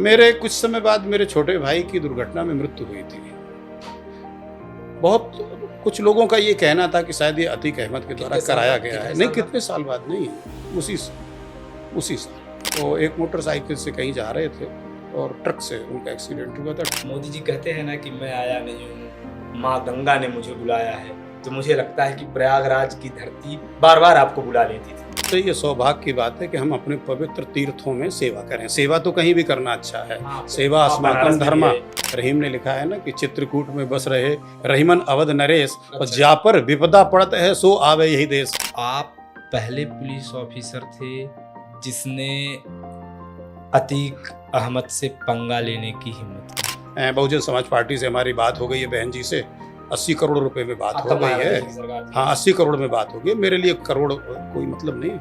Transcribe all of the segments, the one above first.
मेरे कुछ समय बाद मेरे छोटे भाई की दुर्घटना में मृत्यु हुई थी। बहुत कुछ लोगों का ये कहना था कि शायद ये अतीक अहमद के द्वारा कराया गया है। नहीं, कितने साल बाद नहीं, उसी साल तो एक मोटरसाइकिल से कहीं जा रहे थे और ट्रक से उनका एक्सीडेंट हुआ था। मोदी जी कहते हैं ना कि मैं आया नहीं हूँ, माँ गंगा ने मुझे बुलाया है। तो मुझे लगता है कि प्रयागराज की धरती बार बार आपको बुला लेती थी। तो ये सौभाग्य की बात है कि हम अपने पवित्र तीर्थों में सेवा करें। सेवा तो कहीं भी करना अच्छा है। सेवा अस्माकं धर्म। रहीम ने लिखा है ना कि चित्रकूट में बस रहे रहीमन अवध नरेश, और जा पर विपदा पड़त है सो आवे यही देश। आप पहले पुलिस ऑफिसर थे जिसने अतीक अहमद से पंगा लेने की हिम्मत की। बहुजन समाज पार्टी से हमारी बात हो गई है बहन जी से, 80 करोड़ रुपए में बात हो गई है। हाँ, 80 करोड़ में बात हो गई। मेरे लिए करोड़ कोई मतलब नहीं।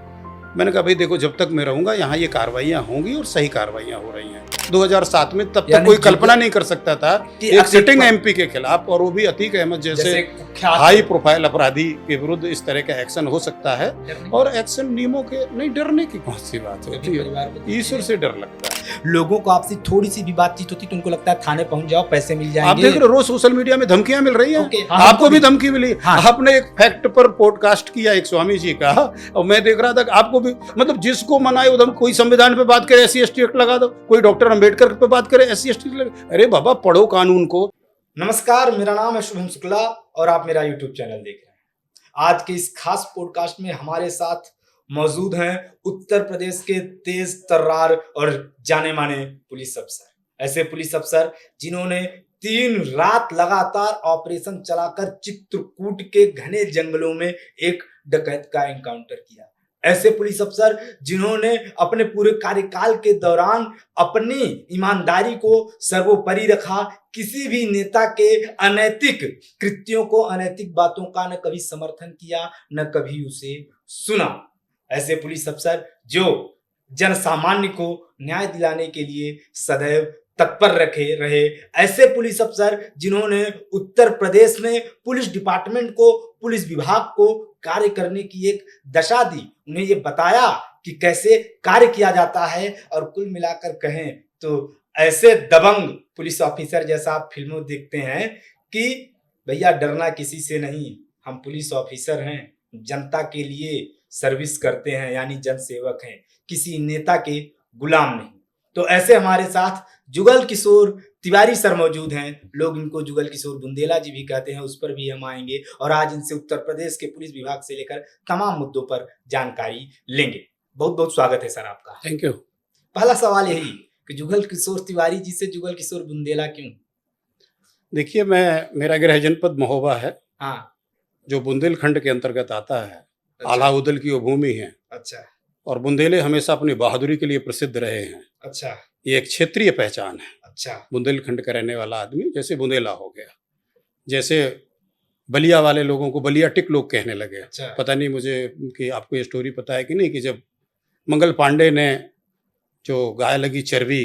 मैंने कहा भाई देखो, जब तक मैं रहूंगा यहाँ ये कार्रवाइयाँ होंगी और सही कार्रवाइयाँ हो रही हैं। 2007 में तब तक कोई कल्पना नहीं कर सकता था कि एक सिटिंग एमपी के खिलाफ, और वो भी अतीक अहमद जैसे हाई प्रोफाइल अपराधी के विरुद्ध इस तरह का एक्शन हो सकता है। और एक्शन नियमों के नहीं, डरने की कौन सी बात होती है? ईश्वर से डर लगता है। लोगों को आपसे थोड़ी सी भी बातचीत होती तो उनको लगता है थाने पहुंच जाओ, पैसे मिल जाएंगे। आप देख रहे हो रोज सोशल मीडिया में धमकियां मिल रही हैं। आपको भी धमकी मिली। आपने एक फैक्ट पर पॉडकास्ट किया एक स्वामी जी का, और मैं देख रहा था कि आपको भी, मतलब जिसको मनाए उधर कोई संविधान पे बात करे SC ST एक्ट लगा दो, कोई डॉक्टर अंबेडकर पे बात करे SC ST लगा। अरे बाबा, पढ़ो कानून को। नमस्कार, मेरा नाम है शुभम शुक्ला और आप मेरा यूट्यूब चैनल देख रहे हैं। आज के इस खास पॉडकास्ट में हमारे साथ मौजूद हैं उत्तर प्रदेश के तेज तर्रार और जाने माने पुलिस अफसर। ऐसे पुलिस अफसर जिन्होंने 3 रात लगातार ऑपरेशन चलाकर चित्रकूट के घने जंगलों में एक डकैत का एनकाउंटर किया। ऐसे पुलिस अफसर जिन्होंने अपने पूरे कार्यकाल के दौरान अपनी ईमानदारी को सर्वोपरि रखा, किसी भी नेता के अनैतिक कृत्यों को, अनैतिक बातों का न कभी समर्थन किया, न कभी उसे सुना। ऐसे पुलिस अफसर जो जन सामान्य को न्याय दिलाने के लिए सदैव तत्पर रहे। ऐसे पुलिस अफसर जिन्होंने उत्तर प्रदेश में पुलिस डिपार्टमेंट को, पुलिस विभाग को कार्य करने की एक दशा दी, उन्हें ये बताया कि कैसे कार्य किया जाता है। और कुल मिलाकर कहें तो ऐसे दबंग पुलिस ऑफिसर जैसा आप फिल्मों देखते हैं कि भैया डरना किसी से नहीं, हम पुलिस ऑफिसर हैं, जनता के लिए सर्विस करते हैं, यानी जन सेवक हैं, किसी नेता के गुलाम नहीं। तो ऐसे हमारे साथ जुगल किशोर तिवारी सर मौजूद हैं। लोग इनको जुगल किशोर बुंदेला जी भी कहते हैं, उस पर भी हम आएंगे और आज इनसे उत्तर प्रदेश के पुलिस विभाग से लेकर तमाम मुद्दों पर जानकारी लेंगे। बहुत बहुत स्वागत है सर आपका। Thank you. पहला सवाल यही कि जुगल किशोर तिवारी जी से जुगल किशोर बुंदेला क्यों? देखिए, मेरा गृह जनपद महोबा है। हाँ, जो बुंदेलखंड के अंतर्गत आता है। अच्छा। आलाउदल की वो भूमि है। अच्छा। और बुंदेले हमेशा अपनी बहादुरी के लिए प्रसिद्ध रहे हैं। अच्छा। ये एक क्षेत्रीय पहचान है। अच्छा। बुंदेलखंड का रहने वाला आदमी जैसे बुंदेला हो गया, जैसे बलिया वाले लोगों को बलिया टिक लोग कहने लगे। अच्छा। पता नहीं मुझे कि आपको ये स्टोरी पता है कि नहीं, कि जब मंगल पांडे ने जो गाय लगी चर्बी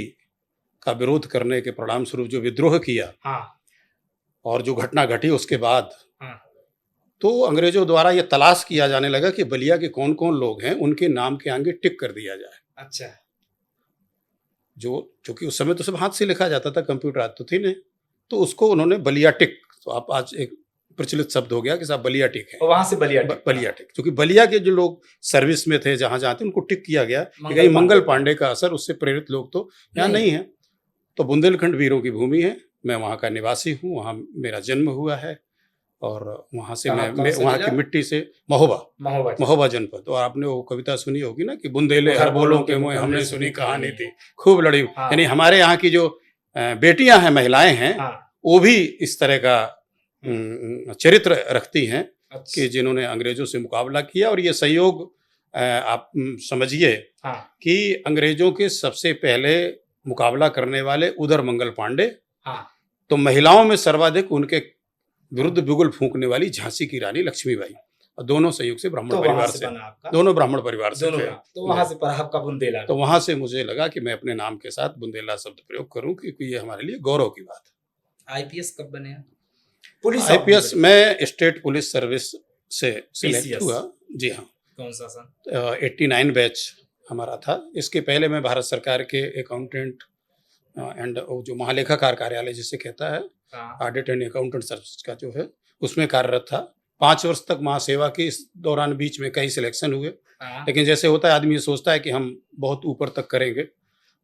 का विरोध करने के परिणाम स्वरूप जो विद्रोह किया, हाँ, और जो घटना घटी उसके बाद, हाँ, तो अंग्रेजों द्वारा ये तलाश किया जाने लगा कि बलिया के कौन कौन लोग हैं, उनके नाम के आगे टिक कर दिया जाए। अच्छा। जो कि उस समय तो सब हाथ से लिखा जाता था, कंप्यूटर आज तो थी नहीं, तो उसको उन्होंने बलिया टिक, तो आप आज एक प्रचलित शब्द हो गया कि साहब बलिया टिक है। वहां से बलिया टिक, क्योंकि बलिया के जो लोग सर्विस में थे, जहां थे, उनको टिक किया गया कि कहीं मंगल पांडे का असर, उससे प्रेरित लोग तो यहाँ नहीं है। तो बुंदेलखंड वीरों की भूमि है। मैं वहाँ का निवासी हूँ, वहाँ मेरा जन्म हुआ है, और वहाँ से मैं वहाँ की मिट्टी से महोबा जनपद। और आपने वो कविता सुनी होगी ना कि बुंदेले हर बोलों के मुँह हमने सुनी कहानी थी खूब लड़ी। यानी हमारे यहाँ की जो बेटियां हैं, महिलाएं हैं, वो भी इस तरह का चरित्र रखती हैं कि जिन्होंने अंग्रेजों से मुकाबला किया। और ये सहयोग आप समझिए कि अंग्रेजों के सबसे पहले मुकाबला करने वाले उधर मंगल पांडे, तो महिलाओं में सर्वाधिक उनके विरुद्ध बिगुल फूंकने वाली झांसी की रानी लक्ष्मीबाई, और दोनों संयोग से ब्राह्मण परिवार से, दोनों ब्राह्मण परिवार से थे। तो वहां से आपका बुंदेला, तो वहां से मुझे लगा कि मैं अपने नाम के साथ बुंदेला शब्द प्रयोग करूं, क्योंकि ये हमारे लिए गौरव की बात है। IPS कब बने? IPS मैं स्टेट पुलिस सर्विस से सिलेक्ट हुआ। जी हाँ। कौन सा सन? 89 बैच हमारा था। इसके पहले मैं भारत सरकार के अकाउंटेंट एंड जो महालेखाकार कार्यालय जिसे कहता है, हाँ, ऑडिट एंड अकाउंटेंट सर्विस का जो है, उसमें कार्यरत था। 5 वर्ष तक वहाँ सेवा की। इस दौरान बीच में कई सिलेक्शन हुए, हाँ। लेकिन जैसे होता है, आदमी सोचता है कि हम बहुत ऊपर तक करेंगे,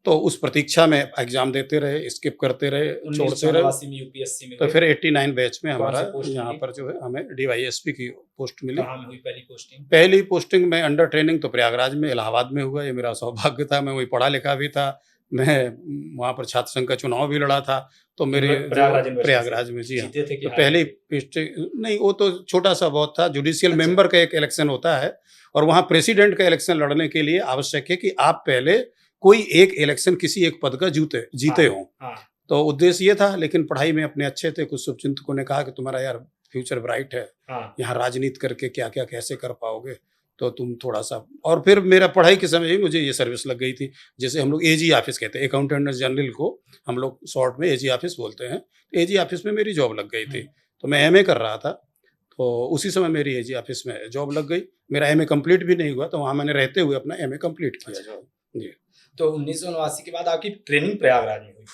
तो उस प्रतीक्षा में एग्जाम देते रहे, स्किप करते रहे, छोड़ते रहे। 1984 में यूपीएससी में तो हुए। फिर 89 बैच में कौन सी हमारा पोस्ट यहाँ मिली? पर जो है हमें डीवाईएसपी की पोस्ट मिली। कहाँ में हुई पहली पोस्टिंग? पहली पोस्टिंग में अंडर ट्रेनिंग तो प्रयागराज में, इलाहाबाद में हुआ। ये मेरा सौभाग्य था, मैं वही पढ़ा लिखा भी था। मैं वहाँ पर छात्र संघ का चुनाव भी लड़ा था, तो मेरे प्रयागराज यूनिवर्सिटी से? प्रयागराज में, जी हाँ। जीते थे कि तो हारे पहली थे? पोस्टिंग नहीं, वो तो छोटा सा बहुत था। जुडिशियल अच्छा। मेंबर का एक इलेक्शन होता है, और वहाँ प्रेसिडेंट का इलेक्शन लड़ने के लिए आवश्यक है कि आप पहले कोई एक इलेक्शन किसी एक पद का जीते हों। हाँ, तो उद्देश्य ये था, लेकिन पढ़ाई में अपने अच्छे थे। कुछ शुभचिंतकों ने कहा कि तुम्हारा यार फ्यूचर ब्राइट है, हाँ। यहाँ राजनीति करके क्या क्या कैसे कर पाओगे, तो तुम थोड़ा सा। और फिर मेरा पढ़ाई के समय ही मुझे ये सर्विस लग गई थी, जैसे हम लोग एजी ऑफिस कहते हैं, अकाउंटेंट जनरल को हम लोग शॉर्ट में एजी ऑफिस बोलते हैं। एजी ऑफिस में मेरी जॉब लग गई थी। तो मैं एमए कर रहा था, तो उसी समय मेरी एजी ऑफिस में जॉब लग गई। मेरा एमए कंप्लीट भी नहीं हुआ, तो वहाँ मैंने रहते हुए अपना एमए कंप्लीट किया जॉब। जी। तो 1979 के बाद आपकी ट्रेनिंग प्रयागराज में हुई?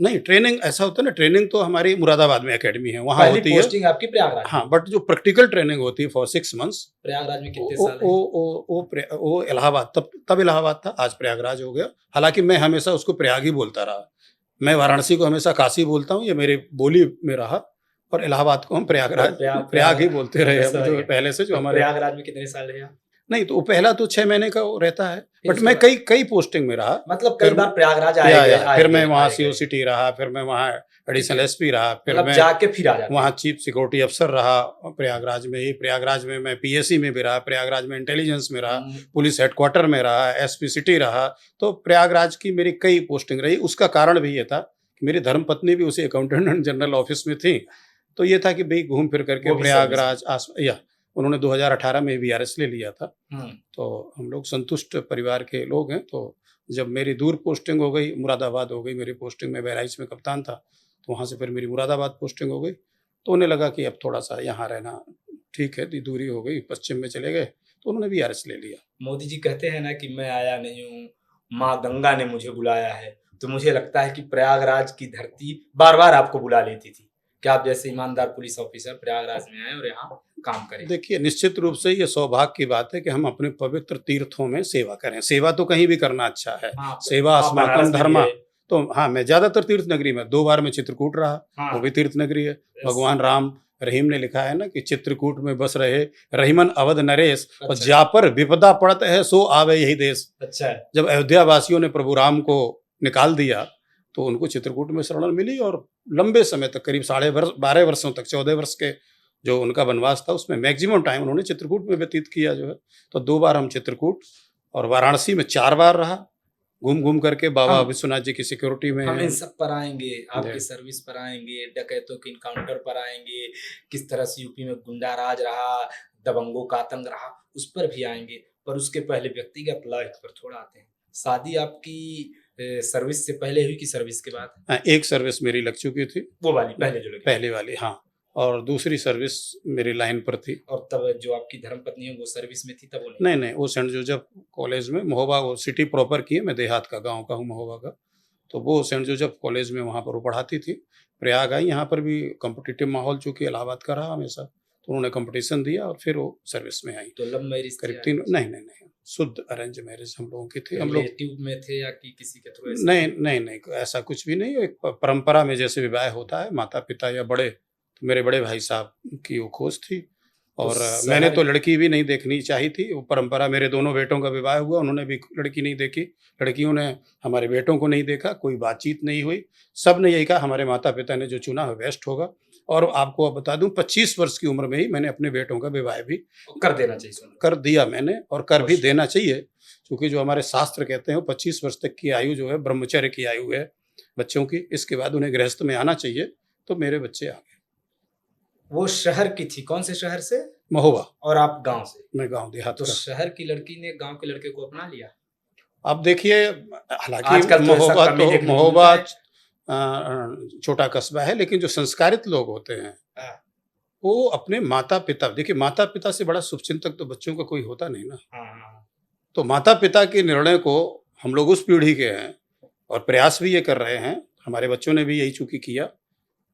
नहीं, ट्रेनिंग ऐसा होता है ना, ट्रेनिंग तो हमारी मुरादाबाद में एकेडमी है, वहाँ पहली होती है। पोस्टिंग आपकी प्रयागराज में हाँ, हुई। बट जो प्रैक्टिकल ट्रेनिंग होती है फॉर 6 मंथ्स, प्रयागराज में कितने वो साल वो रहे? वो इलाहाबाद, तब इलाहाबाद था, आज प्रयागराज हो गया। हालांकि मैं हमेशा उसको प्रयाग ही बोलता रहा। मैं वाराणसी को हमेशा काशी बोलता हूँ, ये मेरी बोली में रहा, और इलाहाबाद को हम प्रयाग ही बोलते रहे हम, जो पहले से जो हमारे। प्रयागराज में कितने साल रहे आप? नहीं, तो वो पहला तो 6 महीने का वो रहता है, फिर बट मैं कई पोस्टिंग में रहा। मतलब कई फिर बार प्रयागराज या, आए या, फिर मैं वहाँ गए। सीओसीटी रहा, फिर मैं वहाँ एडिशनल एसपी रहा, फिर मतलब मैं जाके फिर आ जाते वहाँ चीफ सिक्योरिटी अफसर रहा प्रयागराज में ही। प्रयागराज में मैं पीएससी में भी रहा, प्रयागराज में इंटेलिजेंस में रहा, हैं। पुलिस हेडक्वार्टर में रहा, एसपी सिटी रहा। तो प्रयागराज की मेरी कई पोस्टिंग रही। उसका कारण भी ये था कि मेरी धर्मपत्नी भी उसी अकाउंटेंट जनरल ऑफिस में थी। तो ये था कि भाई घूम फिर करके वो भी प्रयागराज या उन्होंने 2018 में वीआरएस ले लिया था। हम्म। तो हम लोग संतुष्ट परिवार के लोग हैं। तो जब मेरी दूर पोस्टिंग हो गई, मुरादाबाद हो गई मेरी पोस्टिंग, में बहराइच में कप्तान था, तो वहाँ से फिर मेरी मुरादाबाद पोस्टिंग हो गई। तो उन्हें लगा कि अब थोड़ा सा यहाँ रहना ठीक है, दूरी हो गई, पश्चिम में चले गए, तो उन्होंने वीआरएस ले लिया। मोदी जी कहते हैं ना कि मैं आया नहीं हूँ, माँ गंगा ने मुझे बुलाया है। तो मुझे लगता है कि प्रयागराज की धरती बार बार आपको बुला लेती थी कि आप जैसे ईमानदार पुलिस ऑफिसर प्रयागराज में आए और यहाँ काम करें। देखिए, निश्चित रूप से ये सौभाग्य की बात है कि हम अपने पवित्र तीर्थों में सेवा करें। सेवा तो कहीं भी करना अच्छा है। हाँ, सेवा आप बनारस अस्माकं में धर्मा। भी तो हाँ, मैं ज्यादातर तीर्थ नगरी में, 2 बार मैं चित्रकूट रहा, हाँ। वो भी तीर्थ नगरी है। भगवान राम रहीम ने लिखा है ना कि चित्रकूट में बस रहे रहीमन अवध नरेश, और अच्छा। जा पर विपदा पड़त है सो आवे यही देश। अच्छा है। जब अयोध्या वासियों ने प्रभु राम को निकाल दिया, तो उनको चित्रकूट में शरण मिली, और लंबे समय तक, करीब 12 वर्षों तक, 14 वर्ष के जो उनका वनवास था, उसमें मैक्सिमम टाइम उन्होंने चित्रकूट में व्यतीत किया जो है। तो 2 बार हम चित्रकूट, और वाराणसी में 4 बार रहा, घूम करके बाबा विश्वनाथ जी की सिक्योरिटी में। हम इन सब पर आएंगे, आपकी सर्विस पर आएंगे, डकैतों के इनकाउंटर पर आएंगे, किस तरह से यूपी में गुंडा राज रहा, दबंगों का आतंक रहा, उस पर भी आएंगे। पर उसके पहले व्यक्तिगत लाइफ पर थोड़ा आते हैं। शादी आपकी सर्विस से पहले हुई कि सर्विस के बाद? एक सर्विस मेरी लग चुकी थी, वो वाली पहले जो लगी? पहले वाली, हाँ। और दूसरी सर्विस मेरी लाइन पर थी। और तब जो आपकी धर्मपत्नी है वो सर्विस में थी तब? वो नहीं, वो सेंट जोसेफ कॉलेज में, महोबा, वो सिटी प्रॉपर की है, मैं देहात का, गांव का हूँ महोबा का। तो वो सेंट जोसेफ कॉलेज में वहाँ पर वो पढ़ाती थी। प्रयाग आई, यहाँ पर भी कॉम्पिटिटिव माहौल चूंकि इलाहाबाद का रहा हमेशा, तो उन्होंने कंपटीशन दिया और फिर वो सर्विस में आई। तो लव मैरिज करीब 3, नहीं, शुद्ध अरेंज मैरिज हम लोगों की थी। हम लोग रिलेटिव में थे या कि किसी के थ्रू? नहीं, ऐसा कुछ भी नहीं। एक परंपरा में जैसे विवाह होता है, माता पिता या बड़े, तो मेरे बड़े भाई साहब की वो खोज थी, और मैंने तो लड़की भी नहीं देखनी चाहिए थी। वो परंपरा, मेरे दोनों बेटों का विवाह हुआ, उन्होंने भी लड़की नहीं देखी, लड़कियों ने हमारे बेटों को नहीं देखा, कोई बातचीत नहीं हुई। सब ने यही कहा हमारे माता पिता ने जो चुना है बेस्ट होगा। और आपको अब बता दूं, 25 वर्ष की उम्र में ही मैंने अपने बेटों का विवाह भी कर देना चाहिए, कर दिया मैंने, और कर भी देना चाहिए, क्योंकि जो हमारे शास्त्र कहते हैं वो 25 वर्ष तक की आयु जो है ब्रह्मचर्य की आयु है बच्चों की। इसके बाद उन्हें गृहस्थ में आना चाहिए। तो मेरे बच्चे आ गए। वो शहर की थी, कौन से शहर से? महोबा। और आप गांव से? मैं गांव देहात तो का। शहर की लड़की ने गांव के लड़के को अपना लिया? अब देखिए, हालांकि आजकल तो महोबा छोटा कस्बा है, लेकिन जो संस्कारित लोग होते हैं वो अपने माता पिता, देखिए माता पिता से बड़ा शुभचिंतक तो बच्चों का कोई होता नहीं ना। तो माता पिता के निर्णय को हम लोग उस पीढ़ी के हैं, और प्रयास भी ये कर रहे हैं, हमारे बच्चों ने भी यही चूँकि किया।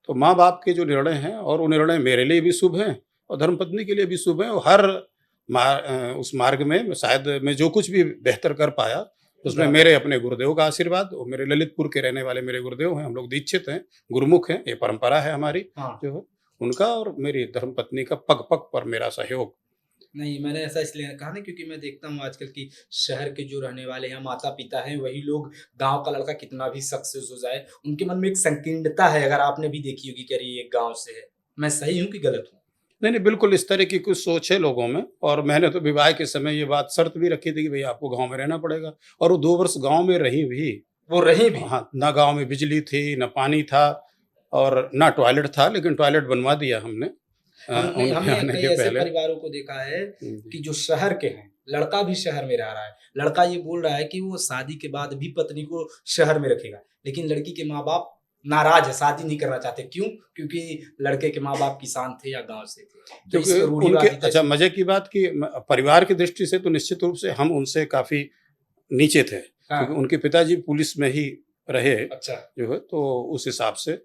तो माँ-बाप के जो निर्णय हैं और वो निर्णय मेरे लिए भी शुभ हैं और धर्मपत्नी के लिए भी शुभ हैं और हर उस मार्ग में शायद मैं जो कुछ भी बेहतर कर पाया, उसमें हाँ। मेरे अपने गुरुदेव का आशीर्वाद और मेरे ललितपुर के रहने वाले मेरे गुरुदेव हैं, हम लोग दीक्षित हैं, गुरुमुख हैं, ये परंपरा है हमारी हाँ। जो है, उनका और मेरी धर्मपत्नी का पग-पग पर मेरा सहयोग। नहीं, मैंने ऐसा इसलिए कहा ना क्योंकि मैं देखता हूँ आजकल की शहर के जो रहने वाले हैं, माता-पिता हैं, वही लोग गाँव का लड़का कितना भी सक्सेस हो जाए, उनके मन में एक संकीर्णता है, अगर आपने भी देखी होगी कि अरे ये गाँव से है। मैं सही हूँ कि गलत हूँ? नहीं, नहीं, बिल्कुल इस तरह की कुछ सोच है लोगों में और मैंने तो विवाह के समय ये बात शर्त भी रखी थी कि भई आपको गाँव में रहना पड़ेगा और वो 2 वर्ष गाँव में रही भी। वो रही भी। हाँ, ना गाँव में बिजली थी, ना पानी था और ना टॉयलेट था, लेकिन टॉयलेट बनवा दिया हमने हमने उनके हमने आने कई के ऐसे पहले। परिवारों को देखा है जी। कि जो शहर के हैं, लड़का भी शहर में रह रहा है। लड़का ये बोल रहा है कि वो शादी के बाद भी पत्नी को शहर में रखेगा, लेकिन लड़की के माँ-बाप नाराज़ है, शादी नहीं करना चाहते। क्यों? क्योंकि लड़के के माँ-बाप किसान थे या गाँव से थे। तो इस क्योंकि पे उनके रूढ़िवादिता अच्छा इसमें मज़े की बात कि परिवार की दृष्टि से तो निश्चित रूप से हम उनसे काफ़ी नीचे थे, हाँ, क्योंकि उनके पिताजी पुलिस में ही रहे अच्छा जो है, तो उस हिसाब से।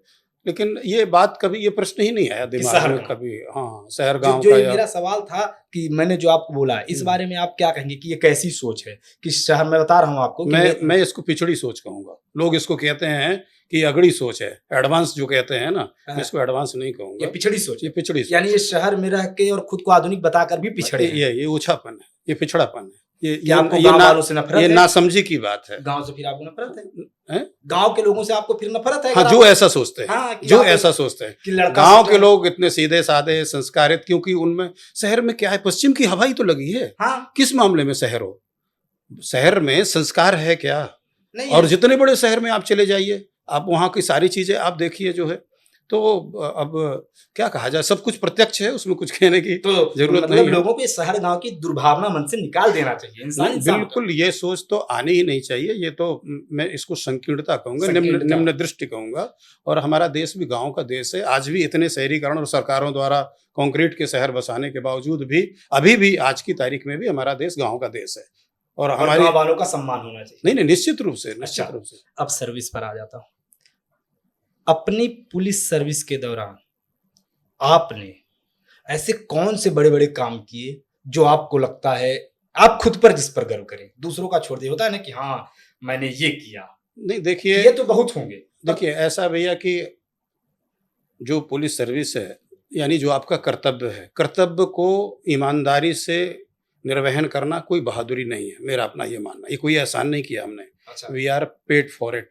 लेकिन ये बात कभी ये प्रश्न ही नहीं आया कि दिमाग शहर में गाँव। कभी, हाँ, शहर जो गाँव जो का ये या मेरा सवाल था कि मैंने जो आपको बोला, इस हुँ। बारे में आप क्या कहेंगे कि ये कैसी सोच है? कि शहर मैं बता रहा हूँ आपको कि मैं इसको पिछड़ी सोच कहूँगा। लोग इसको कहते हैं कि अगड़ी सोच है, एडवांस जो कहते हैं ना, मैं हाँ, इसको एडवांस नहीं ये कहूँगा, पिछड़ी सोच ये है। पिछड़ी सोच यानी ये शहर में रह के और खुद को आधुनिक बताकर भी है। पिछड़े हैं। ये ओछापन है, ये पिछड़ापन है। क्या आपको गाँव वालों से ये नफ़रत है? नासमझी की बात है। गाँव से फिर आपको नफ़रत है? हैं? गाँव के लोगों से आपको फिर नफ़रत है हाँ, अगर जो आप ऐसा सोचते हैं, हाँ, कि जो आप ऐसा सोचते हैं। कि लड़का गाँव के सेटल लोग इतने सीधे-साधे, संस्कारित, क्योंकि उनमें शहर में क्या है, पश्चिम की हवा ही तो लगी है। हाँ, किस मामले में शहर हो? शहर में संस्कार है क्या? नहीं और है। जितने बड़े शहर में आप चले जाइए, आप वहाँ की सारी चीज़ें आप देखिए जो है, तो अब क्या कहा जाए, सब कुछ प्रत्यक्ष है, उसमें कुछ कहने की तो ज़रूरत नहीं मतलब है। लोगों को इस शहर गाँव की दुर्भावना मन से निकाल देना चाहिए। इंसान नहीं, इंसान होता है। बिल्कुल ये सोच तो आनी ही नहीं चाहिए, ये तो मैं इसको संकीर्णता कहूँगा, संकीर्णता। निम्न दृष्टि कहूँगा। और हमारा देश भी गाँव का देश है, आज भी इतने शहरीकरण और सरकारों द्वारा कंक्रीट के शहर बसाने के बावजूद भी, अभी भी आज की तारीख में भी हमारा देश गाँव का देश है। और और हमारी गाँव वालों का सम्मान होना चाहिए। नहीं, नहीं, निश्चित रूप से, निश्चित अच्छा। रूप से। अब सर्विस पर आ जाता हूँ। अपनी पुलिस सर्विस के दौरान आपने ऐसे कौन से बड़े-बड़े काम किए जो आपको लगता है आप खुद पर जिस पर गर्व करें? दूसरों का छोड़ दिए, होता है ना कि हाँ, मैंने ये किया। नहीं, देखिए किए तो बहुत होंगे। देखिए ऐसा भैया कि जो पुलिस सर्विस है, यानी जो आपका कर्तव्य है, कर्तव्य को ईमानदारी से निर्वहन करना कोई बहादुरी नहीं है, मेरा अपना ये मानना है। ये कोई एहसान नहीं किया हमने, अच्छा। We are paid for it,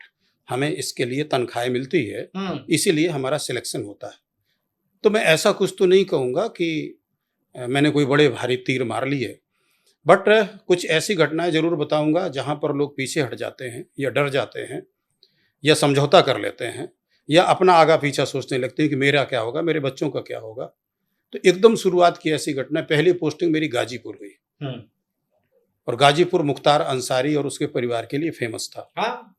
हमें इसके लिए तनख्वाहें मिलती है, इसीलिए हमारा सिलेक्शन होता है। तो मैं ऐसा कुछ तो नहीं कहूँगा कि मैंने कोई बड़े भारी तीर मार लिए, बट कुछ ऐसी घटनाएँ ज़रूर बताऊँगा जहाँ पर लोग पीछे हट जाते हैं या डर जाते हैं या समझौता कर लेते हैं या अपना आगा-पीछा सोचने लगते हैं कि मेरा क्या होगा, मेरे बच्चों का क्या होगा। तो एकदम शुरुआत की ऐसी घटना, पहली पोस्टिंग मेरी गाज़ीपुर हुई और गाज़ीपुर मुख्तार अंसारी और उसके परिवार के लिए फ़ेमस था। हाँ,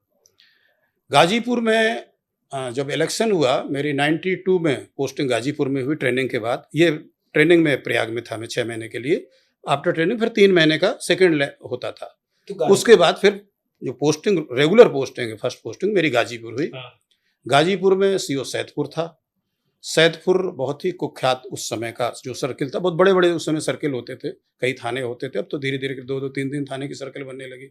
गाज़ीपुर में जब इलेक्शन हुआ, मेरी 92 में पोस्टिंग गाज़ीपुर में हुई ट्रेनिंग के बाद। ये ट्रेनिंग में प्रयाग में था मैं 6 महीने के लिए। आफ्टर ट्रेनिंग फिर 3 महीने का सेकंड होता था। तो उसके बाद फिर जो पोस्टिंग, रेगुलर पोस्टिंग है, फर्स्ट पोस्टिंग मेरी गाज़ीपुर हुई। हाँ। गाज़ीपुर में सीओ सैदपुर था। सैदपुर बहुत ही कुख्यात उस समय का जो सर्किल था, बहुत बड़े-बड़े उस समय सर्किल होते थे, कई थाने होते थे, अब तो धीरे-धीरे 2-2, 3-3 थाने की सर्किल बनने लगी।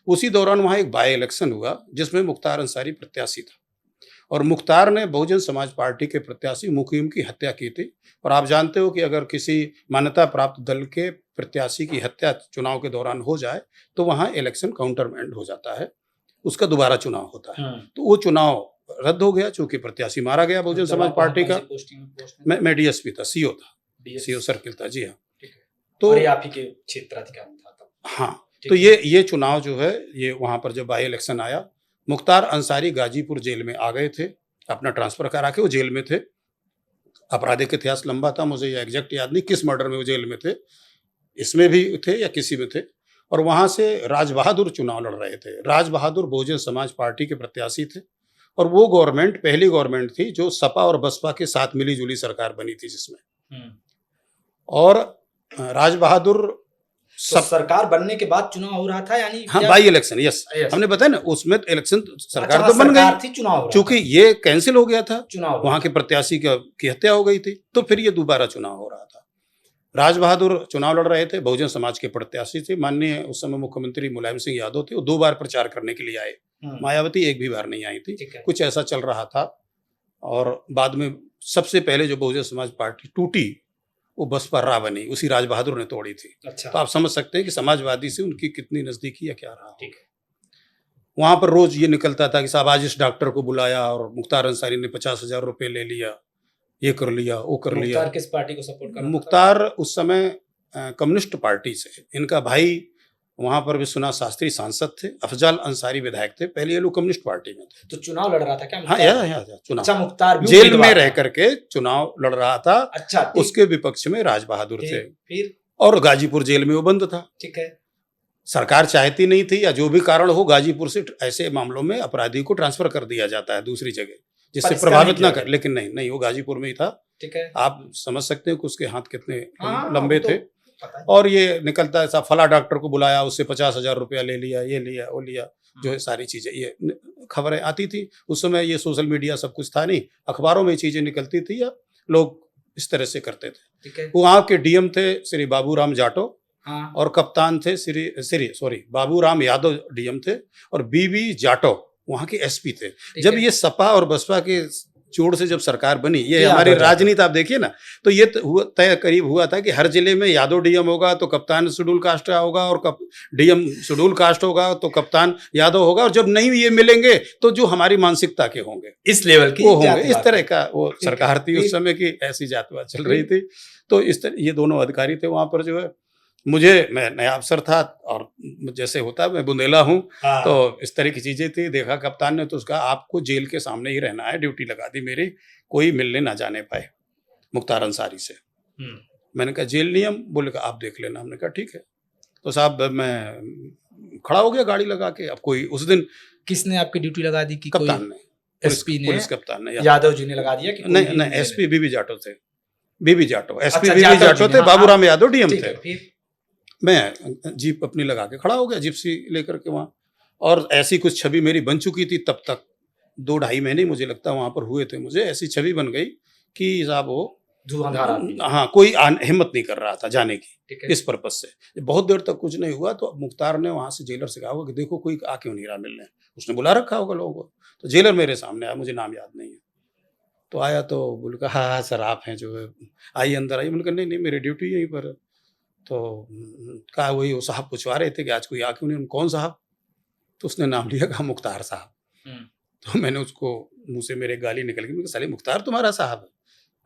उसी दौरान वहाँ एक बाय इलेक्शन हुआ, जिसमें मुख्तार अंसारी प्रत्याशी था और मुख्तार ने बहुजन समाज पार्टी के प्रत्याशी मुकीम की हत्या की थी। और आप जानते हो कि अगर किसी मान्यता प्राप्त दल के प्रत्याशी की हत्या चुनाव के दौरान हो जाए, तो वहाँ इलेक्शन काउंटरमैंड हो जाता है, उसका दोबारा चुनाव होता है। तो वो चुनाव रद्द हो गया चूँकि प्रत्याशी मारा गया बहुजन समाज पार्टी का। मैं डीएसपी था, सीओ था, सीओ सर्किल था, जी हाँ। तो और ये आप ही के क्षेत्राधिकारी था तब। हाँ, तो ये चुनाव जो है, ये वहाँ पर जब बाई इलेक्शन आया, मुख्तार अंसारी गाज़ीपुर जेल में आ गए थे, अपना ट्रांसफ़र करा के वो जेल में थे। आपराधिक इतिहास लंबा था, मुझे ये एग्जैक्ट याद नहीं किस मर्डर में वो जेल में थे, इसमें भी थे या किसी में थे। और वहाँ से राज बहादुर चुनाव लड़ रहे थे। राज बहादुर बहुजन समाज पार्टी के प्रत्याशी थे और वो गवर्नमेंट पहली गवर्नमेंट थी जो सपा और बसपा के साथ मिली-जुली सरकार बनी थी जिसमें। और राज बहादुर तो सरकार बनने के बाद चुनाव हो रहा था, यानी हाँ बाई इलेक्शन, यस हमने बताया ना, उसमें इलेक्शन सरकार तो बन गई थी, चुनाव चूंकि ये कैंसिल हो गया था, चुनाव वहां के प्रत्याशी की हत्या हो गई थी, तो फिर ये दोबारा चुनाव हो रहा था। राज बहादुर चुनाव लड़ रहे थे, बहुजन समाज के प्रत्याशी थे, माननीय उस समय मुख्यमंत्री मुलायम सिंह यादव थे, वो 2 बार प्रचार करने के लिए आए, मायावती एक भी बार नहीं आई थी, कुछ ऐसा चल रहा था। और बाद में सबसे पहले जो बहुजन समाज पार्टी टूटी वो बसपा राह बनी, उसी राज बहादुर ने तोड़ी थी। अच्छा। तो आप समझ सकते हैं कि समाजवादी से उनकी कितनी नजदीकी या क्या रहा। वहां पर रोज ये निकलता था कि साहब आज इस डॉक्टर को बुलाया और मुख्तार अंसारी ने 50,000 रुपए ले लिया, ये कर लिया, वो कर लिया। मुख्तार किस पार्टी को सपोर्ट कर रहा था? मुख्तार उस समय कम्युनिस्ट पार्टी से, इनका भाई वहां पर विश्वनाथ शास्त्री सांसद थे, अफजल अंसारी विधायक थे, पहले ये लोग कम्युनिस्ट पार्टी में थे। तो चुनाव लड़ रहा था क्या? हाँ या चुनाव। अच्छा, मुख्तार जेल में रह करके चुनाव लड़ रहा था। अच्छा, उसके विपक्ष में राज बहादुर थे, फिर और गाजीपुर जेल में वो बंद था। ठीक है। सरकार चाहती नहीं थी या जो भी कारण हो, गाजीपुर से ऐसे मामलों में अपराधी को ट्रांसफर कर दिया जाता है दूसरी जगह, जिससे प्रभावित ना कर, लेकिन नहीं वो गाजीपुर में ही था। ठीक है। आप समझ सकते हैं कि उसके हाथ कितने लंबे थे। और ये निकलता है फला डॉक्टर को बुलाया, उससे 50,000 रुपया ले लिया, ये लिया, वो लिया, जो है सारी चीजें ये खबरें आती थी। उस समय ये सोशल मीडिया सब कुछ था नहीं, अखबारों में चीजें निकलती थी या लोग इस तरह से करते थे। वहाँ के डीएम थे श्री बाबूराम जाटो, और कप्तान थे बाबूराम यादव डीएम थे, और बीबी जाटो वहाँ के एसपी थे। जब ये सपा और बसपा के जोड़ से जब सरकार बनी, ये हमारी राजनीति आप देखिए ना, तो ये तय करीब हुआ था कि हर जिले में यादव डीएम होगा तो कप्तान शेड्यूल कास्ट का होगा, और डीएम शेड्यूल कास्ट होगा तो कप्तान यादव होगा, और जब नहीं ये मिलेंगे तो जो हमारी मानसिकता के होंगे, इस लेवल की वो होंगे। इस तरह का वो सरकार थी उस समय की, ऐसी जातिवाद चल रही थी। तो इस तरह ये दोनों अधिकारी थे वहां पर। जो है मैं नया अफसर था, और जैसे होता है मैं बुंदेला हूँ, तो इस तरह की चीजें थी। देखा कप्तान ने तो उसका आपको जेल के सामने ही रहना है, ड्यूटी लगा दी मेरी, कोई मिलने ना जाने पाए मुख्तार अंसारी से। मैंने कहा जेल नियम, बोले का आप देख लेना। हमने कहा ठीक है। तो साहब मैं खड़ा हो गया गाड़ी लगा के। अब कोई उस दिन किसने आपकी ड्यूटी लगा दी? कि कप्तान ने, एसपी ने, पुलिस कप्तान ने, यादव जी ने लगा दिया कि नहीं एसपी बीबी जाटो थे, बीबी जाटो, एसपी बीबी जाटो थे, बाबूराम यादव डीएम थे। मैं जीप अपनी लगा के खड़ा हो गया, जिप्सी लेकर के वहाँ, और ऐसी कुछ छवि मेरी बन चुकी थी तब तक। 2-2.5 महीने मुझे लगता वहाँ पर हुए थे, मुझे ऐसी छवि बन गई कि साहब वो हाँ कोई हिम्मत नहीं कर रहा था जाने की इस पर्पज से। बहुत देर तक कुछ नहीं हुआ, तो मुख्तार ने वहाँ से जेलर से कहा होगा कि देखो कोई आ क्यों नहीं रहा मिलने, उसने बुला रखा होगा लोगों को। तो जेलर मेरे सामने आया, मुझे नाम याद नहीं है, तो आया तो बोले कहा हाँ सर आप हैं जो है, आइए अंदर आइए। मैंने कहा नहीं मेरी ड्यूटी यहीं पर है। तो कहा वही वो साहब पूछवा रहे थे कि आज कोई आ क्यों नहीं। कौन साहब? तो उसने नाम लिया, कहा मुख्तार साहब। तो मैंने उसको मुंह से मेरे गाली निकल गई, साले मुख्तार तुम्हारा साहब है?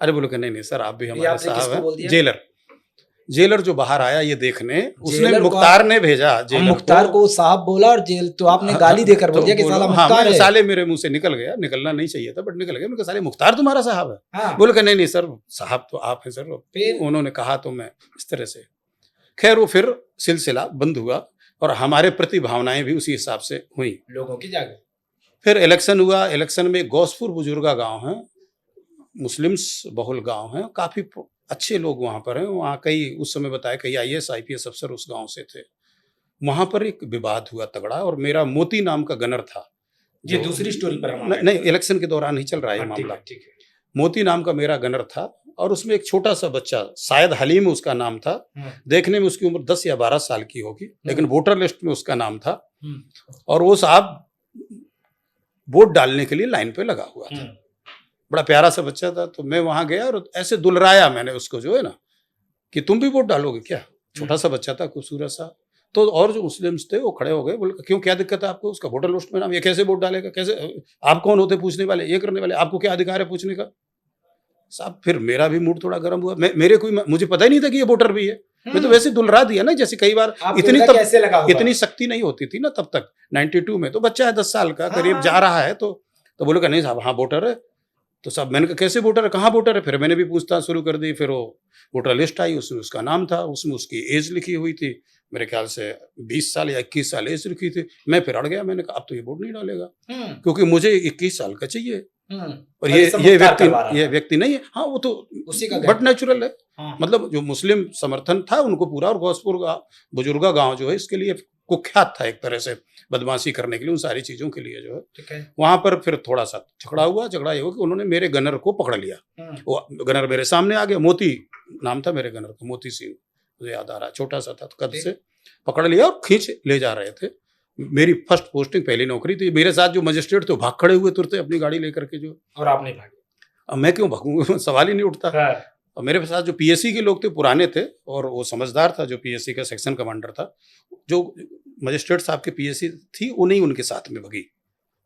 अरे बोलो कि नहीं सर आप भी हमारे साहब हैं। जेलर जो बाहर आया ये देखने, उसने मुख्तार ने भेजा, मुख्तार को साहब बोला, और जेल तो आपने गाली देकर बोल दिया कि साला मुख्तार है। साले मेरे मुंह से निकल गया, निकलना नहीं चाहिए था बट निकल गया। मैंने कहा साले मुख्तार तुम्हारा साहब है? बोले कि नहीं सर साहब तो आप हैं सर। उन्होंने कहा तो मैं इस तरह से, खैर वो फिर सिलसिला बंद हुआ, और हमारे प्रति भावनाएं भी उसी हिसाब से हुई, लोगों की जागी। फिर इलेक्शन हुआ। इलेक्शन में गौसपुर बुजुर्गा गांव है, मुस्लिम्स बहुल गांव है, काफी अच्छे लोग वहां पर हैं। वहाँ कई उस समय बताया कई IAS IPS अफसर उस गांव से थे। वहां पर एक विवाद हुआ तगड़ा, और मेरा मोती नाम का गनर था। ये दूसरी स्टोरी पर नहीं इलेक्शन के दौरान ही चल रहा है ये मामला। मोती नाम का मेरा गनर था, और उसमें एक छोटा सा बच्चा, शायद हलीम उसका नाम था, देखने में उसकी उम्र 10 या 12 साल की होगी, लेकिन वोटर लिस्ट में उसका नाम था। और वो साहब वोट डालने के लिए लाइन पे लगा हुआ था, बड़ा प्यारा सा बच्चा था। तो मैं वहां गया और ऐसे दुलराया मैंने उसको, जो है ना कि तुम भी वोट डालोगे क्या? छोटा सा बच्चा था, खूबसूरत सा। तो और जो मुस्लिम्स थे वो खड़े हो गए, बोले क्यों क्या दिक्कत है आपको? उसका वोटर लिस्ट में नाम, ये कैसे वोट डालेगा? कैसे, आप कौन होते पूछने वाले, ये करने वाले, आपको क्या अधिकार है पूछने का? साहब फिर मेरा भी मूड थोड़ा गर्म हुआ। मुझे पता ही नहीं था कि ये वोटर भी है। मैं तो वैसे दुलरा दिया ना, जैसे कई बार इतनी सख्ती नहीं होती थी ना तब तक। 92 में तो बच्चा है 10 साल का करीब, जा रहा है तो बोले का नहीं साहब हाँ वोटर है। तो साहब मैंने कहा कैसे वोटर है, कहाँ वोटर है? फिर मैंने भी पूछताछ शुरू कर दी। फिर वो वोटर लिस्ट आई, उसमें उसका नाम था, उसमें उसकी एज लिखी हुई थी, मेरे ख्याल से 20 साल या 21 साल एज लिखी थी। मैं फिर अड़ गया, मैंने कहा अब तो ये वोट नहीं डालेगा, क्योंकि मुझे 21 साल का चाहिए, और और सब ये मुख्तार करवा रहा ये था। व्यक्ति नहीं है, हाँ वो तो उसी का बट नेचुरल है। हाँ। मतलब जो मुस्लिम समर्थन था उनको पूरा, और गौसपुर बुजुर्गा गांव जो है इसके लिए कुख्यात था एक तरह से, बदमाशी करने के लिए, उन सारी चीजों के लिए जो है। ठीक है। वहां पर फिर थोड़ा सा झगड़ा हुआ। झगड़ा ये हुआ कि उन्होंने मेरे गनर को पकड़ लिया। वो गनर मेरे सामने आ गया, मोती नाम था मेरे गनर का, मोती सिंह मुझे याद आ रहा है, छोटा सा था कद से, पकड़ लिया और खींच ले जा रहे थे। मेरी फर्स्ट पोस्टिंग, पहली नौकरी थी। मेरे साथ जो मजिस्ट्रेट थे भाग खड़े हुए तुरंत अपनी गाड़ी लेकर के जो। और आप नहीं भागे? अब मैं क्यों भागूंगा, सवाल ही नहीं उठता। हाँ। और मेरे साथ जो पीएससी के लोग थे पुराने थे, और वो समझदार था जो पीएससी का सेक्शन कमांडर था, जो मजिस्ट्रेट साहब के पीएससी थी वो नहीं उनके साथ में भगी,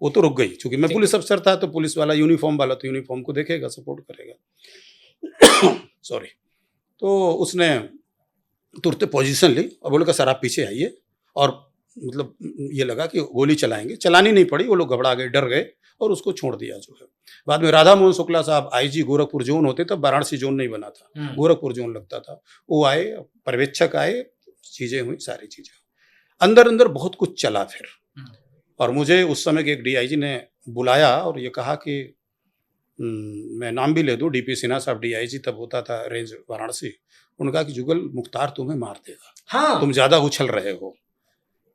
वो तो रुक गई। क्योंकि मैं पुलिस अफसर था तो पुलिस वाला यूनिफॉर्म वाला तो यूनिफॉर्म को देखेगा, सपोर्ट करेगा। सॉरी। तो उसने तुरंत पोजीशन ली और बोले का सर आप पीछे आइए, और मतलब ये लगा कि गोली चलाएंगे। चलानी नहीं पड़ी, वो लोग घबरा गए, डर गए और उसको छोड़ दिया जो है। बाद में राधा मोहन शुक्ला साहब आईजी गोरखपुर जोन होते, तब वाराणसी जोन नहीं बना था, गोरखपुर जोन लगता था, वो आए, पर्यवेक्षक आए, चीजें हुई, सारी चीजें अंदर अंदर बहुत कुछ चला फिर। और मुझे उस समय के एक डीआईजी ने बुलाया और ये कहा कि मैं नाम भी ले दूं, डीपी सिन्हा साहब डीआईजी तब होता था रेंज वाराणसी। उन्होंने कहा कि जुगल मुख्तार तुम्हें मार देगा, हाँ। तुम ज्यादा उछल रहे हो।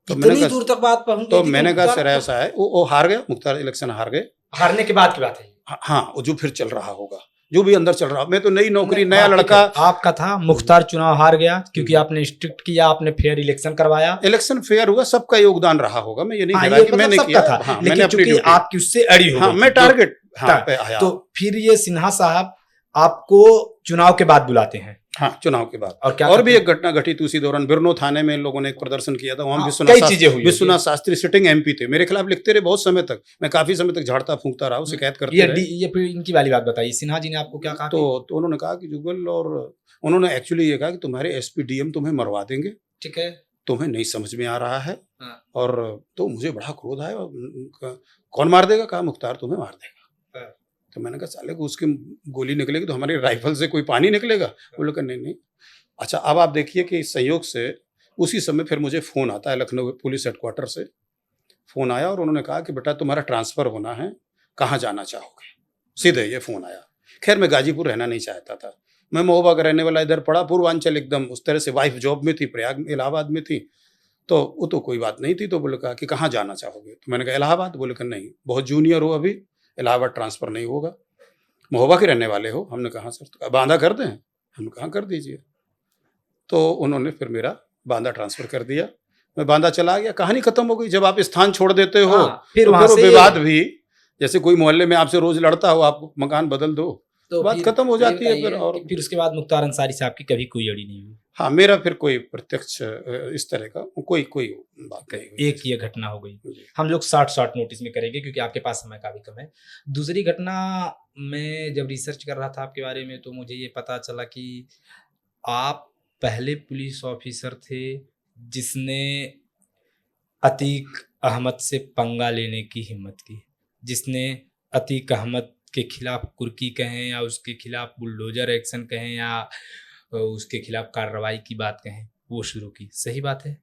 तो इतनी दूर तक बात पहुंच गई तो थी कि मैंने कहा मुख्तार सर ऐसा है, वो हार गया, मुख्तार इलेक्शन हार गए। हारने के बाद की बात है। हाँ, वो जो फिर चल रहा होगा, जो भी अंदर चल रहा, मैं तो नई नौकरी, नया हाँ, लड़का। आपका था मुख्तार चुनाव हार गया क्योंकि आपने स्ट्रिक्ट किया, आपने फेयर इलेक्शन करवाया। इलेक्शन फेयर हुआ, सबका योगदान रहा होगा, मैं ये नहीं हाँ, कह रहा ये कि मतलब मैंने सबका किया था, हाँ, मैंने लेकिन अपनी चूंकि ड्यूटी, आपकी उससे अड़ी हो हाँ, गई मैं थी, टारगेट था। पे आया। तो फिर ये सिन्हा साहब आपको चुनाव के बाद बुलाते हैं। हाँ, चुनाव के बाद। और क्या और भी करते एक घटना घटी थी उसी दौरान, बिरनो थाने में इन लोगों ने एक प्रदर्शन किया था, वहाँ हाँ, विश्वनाथ कई चीजें हुई विश्वनाथ शास्त्री सिटिंग एमपी थे, मेरे खिलाफ लिखते रहे बहुत समय तक, मैं काफी समय तक झाड़ता फूंकता रहा, शिकायत करते रहे। ये फिर इनकी वाली बात बताइए, सिन्हा जी ने आपको क्या कहा? तो उन्होंने कहा कि जुगल, और उन्होंने एक्चुअली ये कहा कि तुम्हारे एसपी डीएम तुम्हें मरवा देंगे, ठीक है, तुम्हें नहीं समझ में आ रहा है। हाँ। और तो मुझे बड़ा क्रोध आया, कौन मार देगा, कहा मुख्तार तुम्हें मार देगा। हाँ। तो मैंने कहा साले को उसकी गोली निकलेगी तो हमारी राइफल से कोई पानी निकलेगा? वो लोग नहीं नहीं। अच्छा, अब आप देखिए कि इस संयोग से उसी समय फिर मुझे फ़ोन आता है लखनऊ पुलिस हेडक्वार्टर से, फ़ोन आया और उन्होंने कहा कि बेटा तुम्हारा ट्रांसफ़र होना है, कहाँ जाना चाहोगे? सीधे ये फ़ोन आया। खैर मैं गाजीपुर रहना नहीं चाहता था, मैं महोबा का रहने वाला, इधर पड़ा पूर्वांचल एकदम, उस तरह से वाइफ जॉब में थी, प्रयाग इलाहाबाद में थी, तो वो तो कोई बात नहीं थी। तो बोले कहा कि कहाँ जाना चाहोगे? तो मैंने कहा इलाहाबाद। बोले कि नहीं, बहुत जूनियर हो अभी, इलाहाबाद ट्रांसफ़र नहीं होगा, महोबा के रहने वाले हो। हमने कहा सर, तो बांदा कर दें? हमने कहा कर दीजिए। तो उन्होंने फिर मेरा बांदा ट्रांसफ़र कर दिया, मैं बांदा चला गया, कहानी खत्म हो गई। जब आप स्थान छोड़ देते हो फिर तो वहां फिर से विवाद भी, जैसे कोई मोहल्ले में आपसे रोज लड़ता हो, आप मकान बदल दो तो बात खत्म हो जाती है फिर। और फिर उसके बाद मुख्तार अंसारी साहब की कभी कोई अड़ी नहीं हुई? हाँ, मेरा फिर कोई प्रत्यक्ष इस तरह का कोई बात नहीं हुई। एक ये घटना हो गई, हम लोग शॉर्ट नोटिस में करेंगे क्योंकि आपके पास समय का भी कम है। दूसरी घटना, मैं जब रिसर्च कर रहा था आपके बारे में तो मुझे ये पता चला कि आप पहले पुलिस ऑफिसर थे जिसने अतीक अहमद से पंगा लेने की हिम्मत की, जिसने अतीक अहमद के खिलाफ कुर्की कहें या उसके खिलाफ बुलडोजर एक्शन कहें या उसके खिलाफ कार्रवाई की बात कहें, वो शुरू की। सही बात है?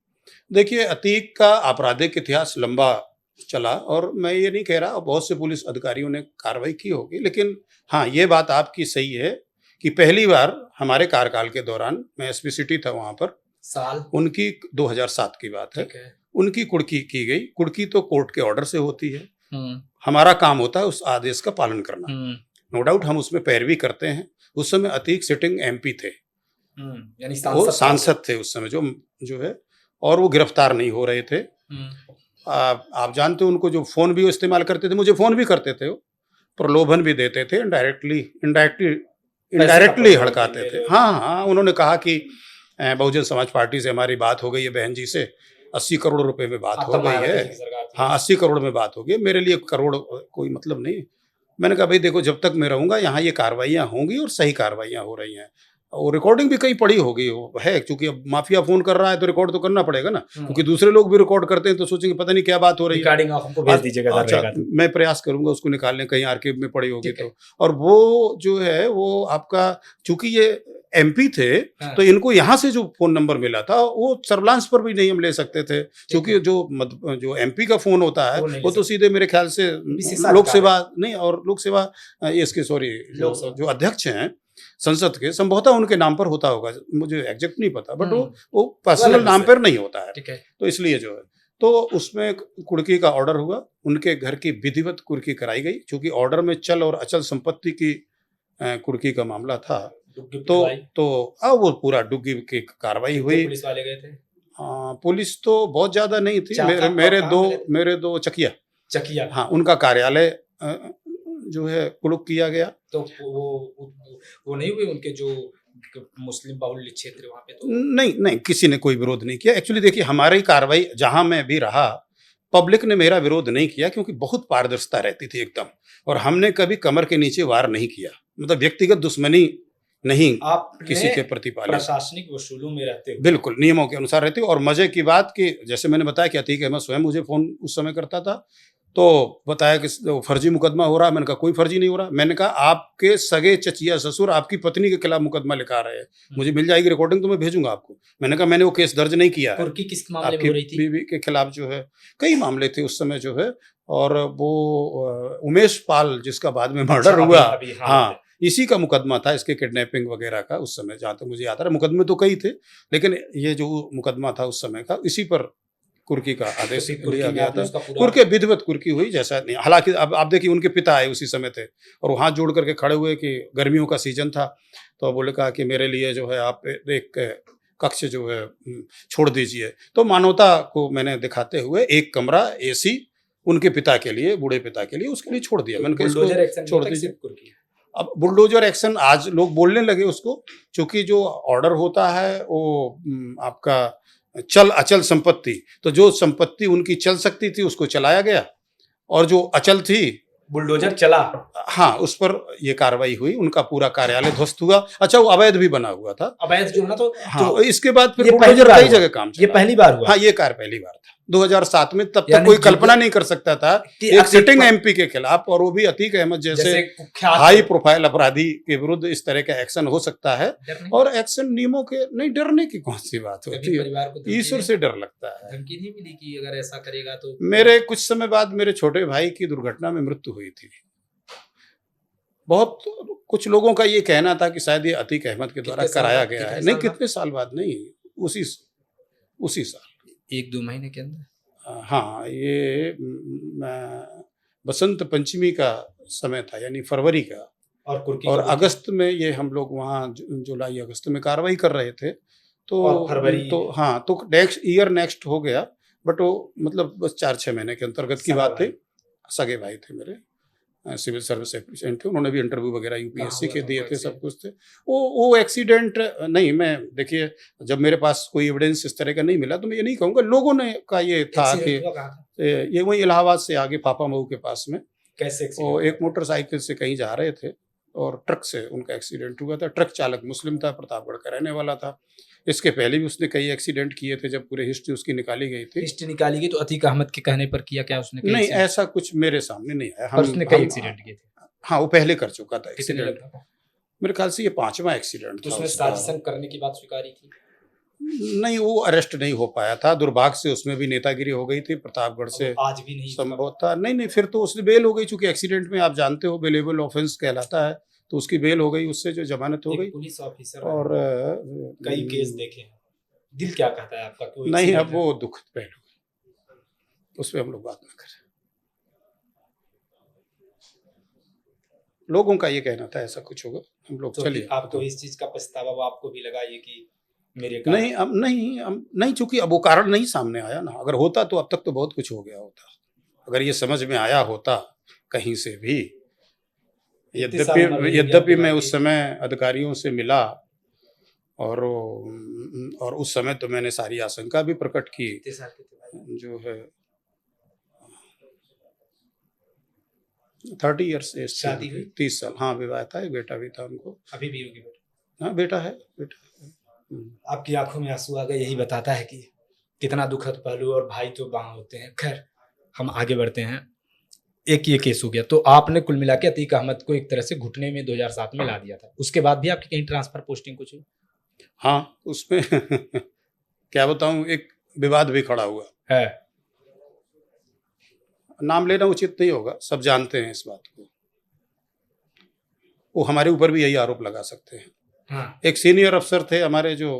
देखिए, अतीक का आपराधिक इतिहास लंबा चला और मैं ये नहीं कह रहा, बहुत से पुलिस अधिकारियों ने कार्रवाई की होगी, लेकिन हाँ, ये बात आपकी सही है कि पहली बार हमारे कार्यकाल के दौरान, मैं एसपी सिटी था वहाँ पर, साल उनकी 2007 की बात है, उनकी कुर्की की गई। कुर्की तो कोर्ट के ऑर्डर से होती है, हमारा काम होता है उस आदेश का पालन करना। नो डाउट हम उसमें पैरवी करते हैं। उस समय अतीक सिटिंग एमपी थे, यानी वो सांसद थे उस समय जो है, और वो गिरफ्तार नहीं हो रहे थे। आप जानते हो, उनको जो फोन भी इस्तेमाल करते थे, मुझे फोन भी करते थे, वो प्रलोभन भी देते थे, इनडायरेक्टली हड़काते थे। हाँ, उन्होंने कहा कि बहुजन समाज पार्टी से हमारी बात हो गई है, बहन जी से 80 करोड़ रुपए में बात हो गई है। हाँ, 80 करोड़ में बात हो गई, मेरे लिए करोड़ कोई मतलब नहीं। मैंने कहा भाई देखो, जब तक मैं रहूंगा यहाँ ये कार्रवाइयाँ होंगी और सही कार्रवाइयाँ हो रही हैं। और रिकॉर्डिंग भी कहीं पड़ी होगी वो है, क्योंकि अब माफिया फोन कर रहा है तो रिकॉर्ड तो करना पड़ेगा ना, क्योंकि दूसरे लोग भी रिकॉर्ड करते हैं तो सोचेंगे पता नहीं क्या बात हो रही है। रिकॉर्डिंग आप हमको भेज दीजिएगा सर, अच्छा, रहेगा तो। मैं प्रयास करूंगा उसको निकालने, कहीं आर्किव में पड़ी होगी ठीक है। तो। और वो जो है वो आपका, चूंकि ये एमपी थे हाँ। तो इनको यहाँ से जो फोन नंबर मिला था वो सर्विलांस पर भी नहीं हम ले सकते थे, क्योंकि है। जो एमपी का फोन होता है वो नहीं ले वो तो सकते। सीधे मेरे ख्याल से विशेषाधिकार लोक सेवा नहीं, और लोक सेवा इसके सॉरी लोक सेवा। जो अध्यक्ष हैं संसद के, संभवतः उनके नाम पर होता होगा, मुझे एग्जैक्ट नहीं पता, बट वो पर्सनल अलग नाम विषय। पर नहीं होता है, ठीक है। तो इसलिए जो है तो उसमें कुर्की का ऑर्डर हुआ, उनके घर की विधिवत कुर्की कराई गई, क्योंकि ऑर्डर में चल और अचल संपत्ति की कुर्की का मामला था। डुग्गी तो पिटवाई। अब वो पूरा डुग्गी की कार्रवाई कितने हुई। पुलिस वाले गए थे? पुलिस तो बहुत ज्यादा नहीं थी, चार मेरे सात मेरे कहाँ दो मिले थे? मेरे दो चकिया, चकिया। हाँ, उनका कार्यालय जो है कुलुक किया गया। तो वो नहीं हुए उनके जो मुस्लिम बाहुल्य क्षेत्र है वहां पे? तो नहीं नहीं, किसी ने कोई विरोध नहीं किया। एक्चुअली देखिए, हमारी कार्रवाई जहां मैं भी रहा, पब्लिक ने मेरा विरोध नहीं किया, क्योंकि बहुत पारदर्शिता रहती थी एकदम, और हमने कभी कमर के नीचे वार नहीं किया, मतलब व्यक्तिगत दुश्मनी नहीं किसी के प्रति पाली। प्रशासनिक वसूलों में रहते हुए बिल्कुल नियमों के अनुसार रहती। और मजे की बात कि जैसे मैंने बताया कि अतीक अहमद स्वयं मुझे फोन उस समय करता था, तो बताया कि फर्जी मुकदमा हो रहा है। मैंने कहा कोई फर्जी नहीं हो रहा। मैंने कहा आपके सगे चचिया ससुर आपकी पत्नी के खिलाफ मुकदमा लिखा रहे हैं, मुझे मिल जाएगी रिकॉर्डिंग तो मैं भेजूंगा आपको। मैंने कहा मैंने वो केस दर्ज नहीं किया है। कुर्की किस मामले में आपकी हो रही थी? बीवी के खिलाफ जो है कई मामले थे उस समय जो है, और वो उमेश पाल जिसका बाद में मर्डर अच्छा, हुआ, अभी हाँ, इसी का मुकदमा था, इसके किडनैपिंग वगैरह का उस समय, जहाँ तक मुझे याद आ रहा है। मुकदमे तो कई थे, लेकिन ये जो मुकदमा था उस समय का, इसी पर कुर्की का आदेश लिया गया था। कुर्की विधिवत कुर्की हुई, जैसा नहीं। हालांकि अब आप देखिए, उनके पिता आए उसी समय थे और वो हाथ जोड़ करके खड़े हुए कि गर्मियों का सीजन था, तो बोले कहा कि मेरे लिए जो है आप एक कक्ष जो है छोड़ दीजिए। तो मानवता को मैंने दिखाते हुए एक कमरा एसी उनके पिता के लिए, बूढ़े पिता के लिए, उसके लिए छोड़ दिया। मैंने कहा इसको छोड़ दीजिए। अब बुलडोजर एक्शन आज लोग बोलने लगे उसको, क्योंकि जो ऑर्डर होता है वो आपका चल अचल संपत्ति, तो जो संपत्ति उनकी चल सकती थी उसको चलाया गया, और जो अचल थी बुलडोजर चला, हाँ, उस पर ये कार्रवाई हुई। उनका पूरा कार्यालय ध्वस्त हुआ। अच्छा, वो अवैध भी बना हुआ था, अवैध जो है ना, हाँ, तो इसके बाद फिर ये बुलडोजर कई जगह काम चला। ये पहली बार हुआ? हाँ, ये कार्य पहली बार था 2007 में। तब तक यानी कोई कल्पना नहीं कर सकता था कि एक सिटिंग एमपी के खिलाफ, और वो भी अतीक अहमद जैसे हाई प्रोफाइल अपराधी के विरुद्ध इस तरह का एक्शन हो सकता है। और एक्शन नियमों के नहीं, डरने की कौन सी बात होती है, ईश्वर से डर लगता है। धमकी नहीं मिली कि अगर ऐसा करेगा तो? मेरे कुछ समय बाद मेरे छोटे भाई की दुर्घटना में मृत्यु हुई थी। बहुत कुछ लोगों का ये कहना था कि शायद ये अतीक अहमद के द्वारा कराया गया है। नहीं, कितने साल बाद नहीं, उसी साल, 1-2 महीने के अंदर। हाँ, ये बसंत पंचमी का समय था, यानी फरवरी का, और अगस्त में ये हम लोग वहाँ जुलाई अगस्त में कार्रवाई कर रहे थे, तो फरवरी तो हाँ, तो नेक्स्ट हो गया, बट वो मतलब बस 4-6 महीने के अंतर्गत की बात थी। सगे भाई थे मेरे, सिविल सर्विस एप्लीकेंट थे, उन्होंने भी इंटरव्यू वगैरह यूपीएससी के दिए थे, सब कुछ थे। वो एक्सीडेंट नहीं, मैं देखिए जब मेरे पास कोई एविडेंस इस तरह का नहीं मिला तो मैं ये नहीं कहूँगा, लोगों ने का ये था कि ये वही इलाहाबाद से आगे पापा मऊ के पास में, कैसे वो एक मोटरसाइकिल से कहीं जा रहे थे और ट्रक से उनका एक्सीडेंट हुआ था। ट्रक चालक मुस्लिम था, प्रतापगढ़ का रहने वाला था। इसके पहले भी उसने कई एक्सीडेंट किए थे। जब पूरी हिस्ट्री उसकी निकाली गई थी, तो अतीक अहमद के कहने पर किया क्या उसने? नहीं, ऐसा कुछ मेरे सामने नहीं आया। उसने कई एक्सीडेंट किए थे। हाँ, वो पहले कर चुका था कितने एक्सीडेंट। लगा? मेरे ख्याल से ये 5वां एक्सीडेंट था। उसने साजिश करने की बात स्वीकारी थी? नहीं, वो अरेस्ट नहीं हो पाया था, दुर्भाग्य से। उसमें भी नेतागिरी हो गई थी प्रतापगढ़ से, आज भी नहीं संभव था। नहीं, फिर तो उसने बेल हो गई, चूंकि एक्सीडेंट में आप जानते हो बेलेबल ऑफेंस कहलाता है, तो उसकी बेल हो गई, उससे जो जमानत हो गई। पुलिस ऑफिसर और कई केस देखे हैं, दिल क्या कहता है आपका? नहीं, अब वो दुखद पहलू, उस पर हम लोग बात ना करें। लोगों का ये कहना था ऐसा कुछ होगा, हम लोग चलिए। आपको इस चीज का पछतावा आपको भी लगा ये कि मेरे नहीं, अब नहीं, चूंकि अब वो कारण नहीं सामने आया ना। अगर होता तो अब तक तो बहुत कुछ हो गया होता। अगर ये समझ में आया होता कहीं से भी, यद्यपि मैं उस समय अधिकारियों से मिला, और उस समय तो मैंने सारी आशंका भी प्रकट की, जो है 30 ईयर्स, शादी हुई 30 साल। हाँ, विवाह था, एक बेटा भी था उनको। अभी भी होगी बेटा? हाँ बेटा है, बेटा है। आपकी आंखों में आंसू आ गए, यही बताता है कि कितना दुखद पहलू, और भाई तो वहां होते हैं। खैर, हम आगे बढ़ते हैं। एक ये केस हो गया, तो आपने कुल मिला के अतीक अहमद को एक तरह से घुटने में 2007 में ला दिया था। उसके बाद भी आपकी कहीं ट्रांसफर पोस्टिंग कुछ हुई हाँ, उसमें क्या बताऊं, एक विवाद भी खड़ा हुआ है? नाम लेना उचित नहीं होगा, सब जानते हैं इस बात को। वो हमारे ऊपर भी यही आरोप लगा सकते हैं। हाँ, एक सीनियर अफसर थे हमारे जो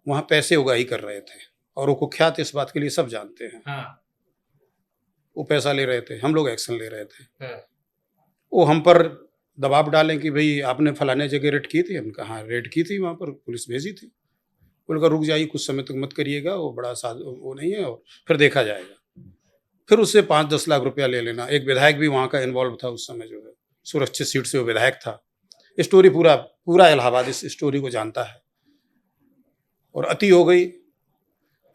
वहाँ पैसे उगाही कर रहे थे, और वो कुख्यात इस बात के लिए सब जानते हैं। हाँ, वो पैसा ले रहे थे, हम लोग एक्शन ले रहे थे। हाँ, वो हम पर दबाव डालें कि भाई आपने फलाने जगह रेड की थी। हम कहा हाँ रेड की थी, वहाँ पर पुलिस भेजी थी। बोले रुक जाइए, कुछ समय तक मत करिएगा, वो बड़ा वो नहीं है, और फिर देखा जाएगा। फिर उससे 5-10 लाख रुपया ले लेना। एक विधायक भी वहाँ का इन्वॉल्व था उस समय, जो है सुरक्षित सीट से वो विधायक था। स्टोरी पूरा इलाहाबाद इस स्टोरी को जानता है। और अति हो गई।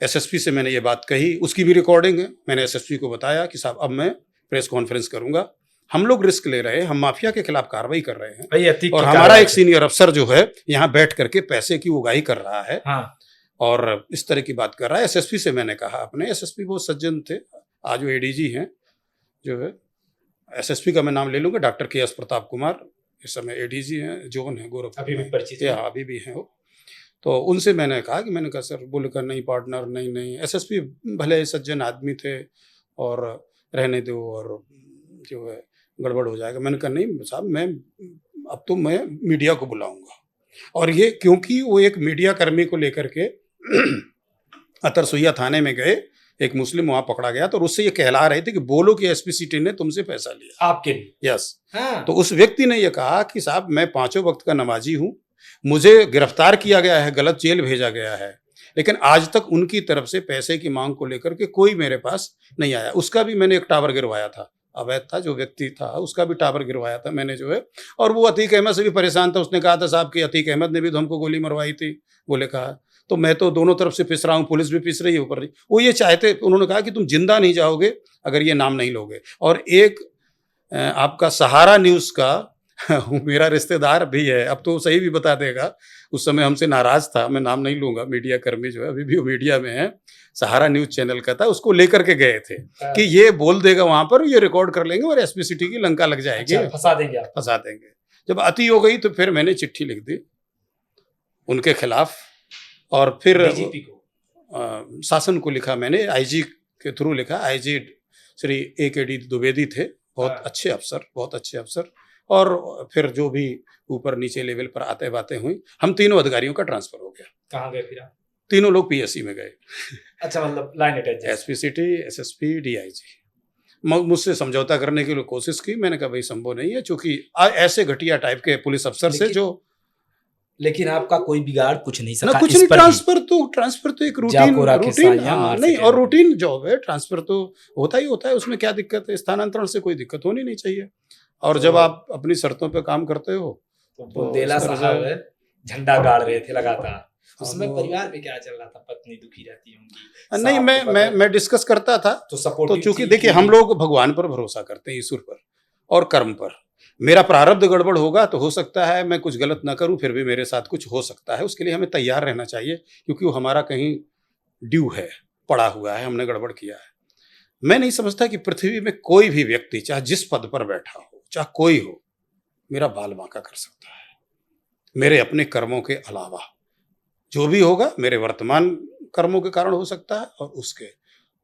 एसएसपी से मैंने ये बात कही, उसकी भी रिकॉर्डिंग है। मैंने एसएसपी को बताया कि साहब अब मैं प्रेस कॉन्फ्रेंस करूंगा, हम लोग रिस्क ले रहे हैं, हम माफिया के खिलाफ कार्रवाई कर रहे हैं, भाई अतीक और की हमारा कार्रवाई एक सीनियर अफसर जो है यहाँ बैठ करके पैसे की उगाही कर रहा है, हाँ, और इस तरह की बात कर रहा है। एसएसपी से मैंने कहा अपने, एसएसपी बहुत सज्जन थे, आज वो एडीजी हैं जो है। एसएसपी का मैं नाम ले लूंगा, डॉक्टर के एस प्रताप कुमार, इस समय एडीजी हैं, जोन है गोरखपुर, अभी भी परिचित या अभी भी हैं वो। तो उनसे मैंने कहा सर, बोले कर नहीं पार्टनर, नहीं। एसएसपी भले सज्जन आदमी थे, और रहने दो, और जो है गड़बड़ हो जाएगा। मैंने कहा नहीं साहब, मैं मीडिया को बुलाऊंगा, और ये क्योंकि वो एक मीडिया कर्मी को लेकर के अतरसुइया थाने में गए, एक मुस्लिम वहां पकड़ा गया, तो उससे ये कहला रहे थे कि बोलो कि एसपी सिटी ने तुमसे पैसा लिया आपके लिए। यस। हाँ, तो उस व्यक्ति ने ये कहा कि साहब मैं 5 वक्त का नमाजी हूं, मुझे गिरफ्तार किया गया है, गलत जेल भेजा गया है, लेकिन आज तक उनकी तरफ से पैसे की मांग को लेकर के कोई मेरे पास नहीं आया। उसका भी मैंने एक टावर गिरवाया था, अवैध था, जो व्यक्ति था उसका भी टावर गिरवाया था मैंने जो है। और वो अतीक अहमद से भी परेशान था। उसने कहा था साहब कि अतीक अहमद ने भी तो हमको गोली मरवाई थी। बोले कहा तो मैं तो दोनों तरफ से पिस रहा हूँ, पुलिस भी पिस रही है, ऊपर वो ये चाहते, उन्होंने कहा कि तुम जिंदा नहीं जाओगे अगर ये नाम नहीं लोगे। और एक आपका सहारा न्यूज़ का मेरा रिश्तेदार भी है, अब तो सही भी बता देगा, उस समय हमसे नाराज था, मैं नाम नहीं लूंगा, मीडिया कर्मी जो है अभी भी वो मीडिया में है, सहारा न्यूज चैनल का था, उसको लेकर के गए थे कि ये बोल देगा वहां पर, ये रिकॉर्ड कर लेंगे और एसपी सिटी की लंका लग जाएगी। अच्छा, फंसा देंगे आप। फंसा देंगे। जब अति हो गई तो फिर मैंने चिट्ठी लिख दी उनके खिलाफ, और फिर डीजीपी को, शासन को लिखा मैंने, आईजी के थ्रू लिखा। आईजी श्री AKD द्विवेदी थे, बहुत अच्छे अफसर, बहुत अच्छे अफसर। और फिर जो भी ऊपर नीचे लेवल पर आते बातें हुई, हम तीनों अधिकारियों का ट्रांसफर हो गया। कहाँ गए फिर आप? तीनों लोग PSC में गए। अच्छा, मतलब line attach. SP city, SSP, DIG। मुझसे समझौता करने की कोशिश की, मैंने कहा भाई संभव नहीं है, चूंकि ऐसे घटिया टाइप के पुलिस अफसर से जो, लेकिन आपका कोई बिगाड़ कुछ नहीं सका। ना कुछ नहीं, ट्रांसफर तो एक रूटीन हाँ, नहीं, और रूटीन जॉब है, ट्रांसफर तो होता ही होता है, उसमें क्या दिक्कत है, स्थानांतरण से कोई दिक्कत होनी नहीं चाहिए। और जब आप अपनी शर्तों पे काम करते हो तो बुंदेला साहब झंडा गाड़ रहे थे लगातार, उसमें परिवार में क्या चल रहा था? पत्नी दुखी रहती होंगी? नहीं, मैं डिस्कस करता था, तो सपोर्ट, तो चूंकि देखिए हम लोग भगवान पर भरोसा करते हैं, ईश्वर पर और कर्म पर। मेरा प्रारब्ध गड़बड़ होगा तो हो सकता है मैं कुछ गलत ना करूं, फिर भी मेरे साथ कुछ हो सकता है, उसके लिए हमें तैयार रहना चाहिए, क्योंकि वो हमारा कहीं ड्यू है, पड़ा हुआ है, हमने गड़बड़ किया है। मैं नहीं समझता कि पृथ्वी में कोई भी व्यक्ति चाहे जिस पद पर बैठा हो, चाहे कोई हो, मेरा बाल बांका कर सकता है। मेरे अपने कर्मों के अलावा जो भी होगा मेरे वर्तमान कर्मों के कारण हो सकता है, और उसके,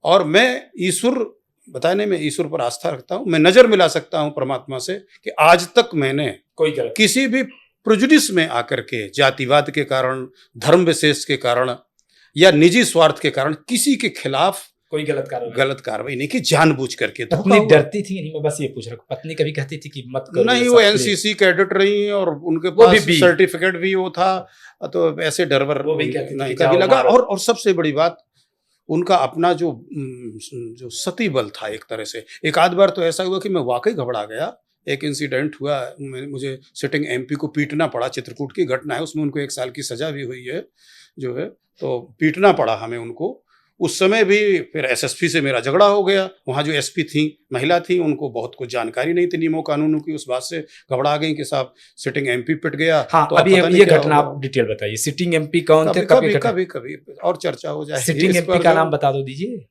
और मैं ईश्वर बताने में ईश्वर पर आस्था रखता हूं। मैं नजर मिला सकता हूं परमात्मा से कि आज तक मैंने कोई गलत किसी भी प्रेजुडिस में आकर के, जातिवाद के कारण, धर्म विशेष के कारण या निजी स्वार्थ के कारण किसी के खिलाफ कोई गलत कार्रवाई नहीं की, जानबूझ करके। पत्नी डरती थी? नहीं, मैं बस ये पूछ रहा हूँ, पत्नी कभी कहती थी कि मत करो? नहीं, वो NCC कैडेट रही, और उनके पास सर्टिफिकेट भी वो था, तो ऐसे डरवर वो भी कहती नहीं कभी लगा। और सबसे बड़ी बात, उनका अपना जो सती बल था एक तरह से। एक आध बार तो ऐसा हुआ कि मैं वाकई घबरा गया। एक इंसिडेंट हुआ, मुझे सिटिंग MP को पीटना पड़ा, चित्रकूट की घटना है, उसमें उनको 1 साल की सजा भी हुई है जो है, तो पीटना पड़ा हमें उनको। उस समय भी फिर एसएसपी से मेरा झगड़ा हो गया। वहाँ जो एसपी थी, महिला थी, उनको बहुत कुछ जानकारी नहीं थी नियमों कानूनों की। उस बात से घबरा गई कि साहब सिटिंग एमपी पिट गया। हाँ, तो अभी अब पता नहीं ये क्या घटना होगा। आप डिटेल बताइए, सिटिंग एमपी कौन थे, कभी कब कभी ये घटना? कभी कभी और चर्चा हो जाएगी सिटिंग इस एमपी पर का जो। नाम बता दो दीजिए।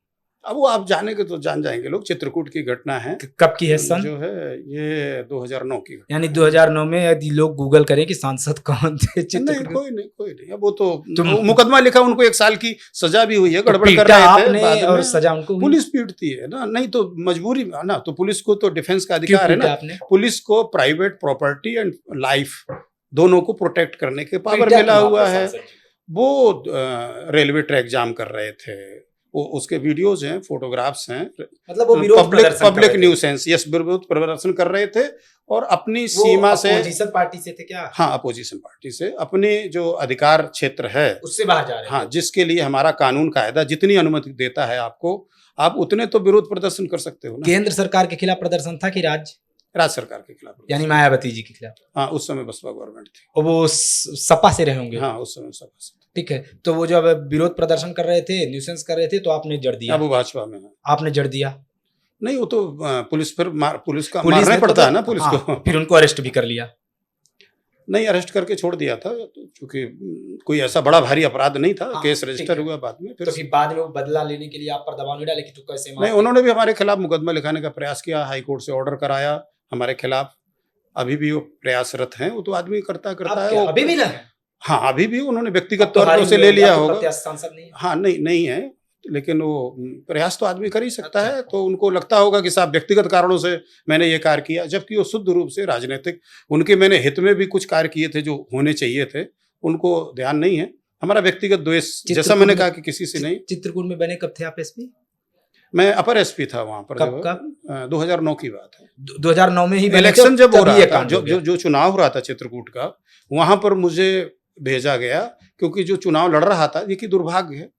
अब वो आप जानेंगे तो जान जाएंगे लोग। चित्रकूट की घटना है, कब की है सन? जो है ये 2009 की घटना। यानी 2009 में यदि लोग गूगल करें कि सांसद कौन थे नहीं, चित्रकूट के? कोई नहीं। अब वो तो तुम- वो मुकदमा लिखा, उनको 1 साल की सजा भी हुई है। तो गड़बड़ कर पीटा रहे थे आपने बाद और में। सजा उनको हुई? पुलिस पीटती है ना, नहीं तो मजबूरी है ना। तो पुलिस को तो डिफेंस का क्यों अधिकार है पीटा ना। आपने? पुलिस को प्राइवेट प्रॉपर्टी एंड लाइफ दोनों को प्रोटेक्ट करने के पावर पीटा मिला क्यों हुआ आपने है। सांसद जी? वो रेलवे ट्रैक जाम कर रहे थे, वो उसके वीडियोज हैं, फोटोग्राफ्स हैं। मतलब वो विरोध प्रदर्शन कर पब्लिक रहे थे। न्यूसेंस, यस, विरोध प्रदर्शन कर रहे थे और अपनी वो सीमा से। अपोजिशन पार्टी से थे क्या? हाँ, अपोजिशन पार्टी से अपने जो अधिकार क्षेत्र है, उससे बाहर जा रहे हाँ, थे। जिसके लिए हमारा कानून कायदा जितनी अनुमति देता है आपको, आप उतने तो विरोध प्रदर्शन कर सकते हो ना। केंद्र सरकार के खिलाफ प्रदर्शन था कि राज्य, राज्य सरकार के खिलाफ प्रदर्शन। यानी मायावती जी के खिलाफ? हाँ, उस समय बसपा गवर्नमेंट थी। और वो सपा से रहे होंगे? हाँ, उस समय सपा से। ठीक है, तो वो जब विरोध प्रदर्शन कर रहे थे, न्यूसेंस कर रहे थे, तो आपने जड़ दिया? अब वो भाजपा में है। आपने जड़ दिया? नहीं, वो तो पुलिस फिर पुलिस का पुलिस मारना ने तो- पड़ता है ना पुलिस हाँ, को। फिर उनको अरेस्ट भी कर लिया? नहीं, अरेस्ट करके छोड़ दिया था, तो चूंकि कोई ऐसा बड़ा भारी अपराध नहीं था। हाँ, केस ठीक रजिस्टर है। हुआ बाद में। तो फिर बाद में वो बदला लेने के लिए आप पर दबाव नहीं डाले कि तू कैसे नहीं, उन्होंने भी हमारे खिलाफ मुकदमा लिखाने का प्रयास किया, हाई कोर्ट से ऑर्डर कराया हमारे खिलाफ। अभी भी वो प्रयासरत हैं। वो तो आदमी करता है वो। अभी भी ना है? हाँ, अभी भी उन्होंने व्यक्तिगत अब तो तौर पर हारी उसे हुई ले होगी, लिया अब तो होगा। प्रत्याशी सांसद नहीं है। हाँ, नहीं है, लेकिन वो प्रयास तो आदमी कर ही सकता अच्छा। है। तो उनको लगता होगा कि साहब व्यक्तिगत कारणों से मैंने ये कार्य किया, जबकि वो शुद्ध रूप से राजनीतिक, उनके मैंने हित में भी कुछ कार्य किए थे जो होने चाहिए थे, उनको ध्यान नहीं है। हमारा व्यक्तिगत द्वेष, जैसा मैंने कहा कि किसी से नहीं। चित्रकूट में बने कब थे आप एसपी? मैं अपर एसपी था वहां पर। कब? 2009 की बात है। 2009 में ही बने थे, इलेक्शन जब हो तभी रहा ये था, कांड हो गया। जो चुनाव हो रहा था चित्रकूट का, वहां पर मुझे भेजा गया, क्योंकि जो चुनाव लड़ रहा था, ये कि दुर्भाग्य है,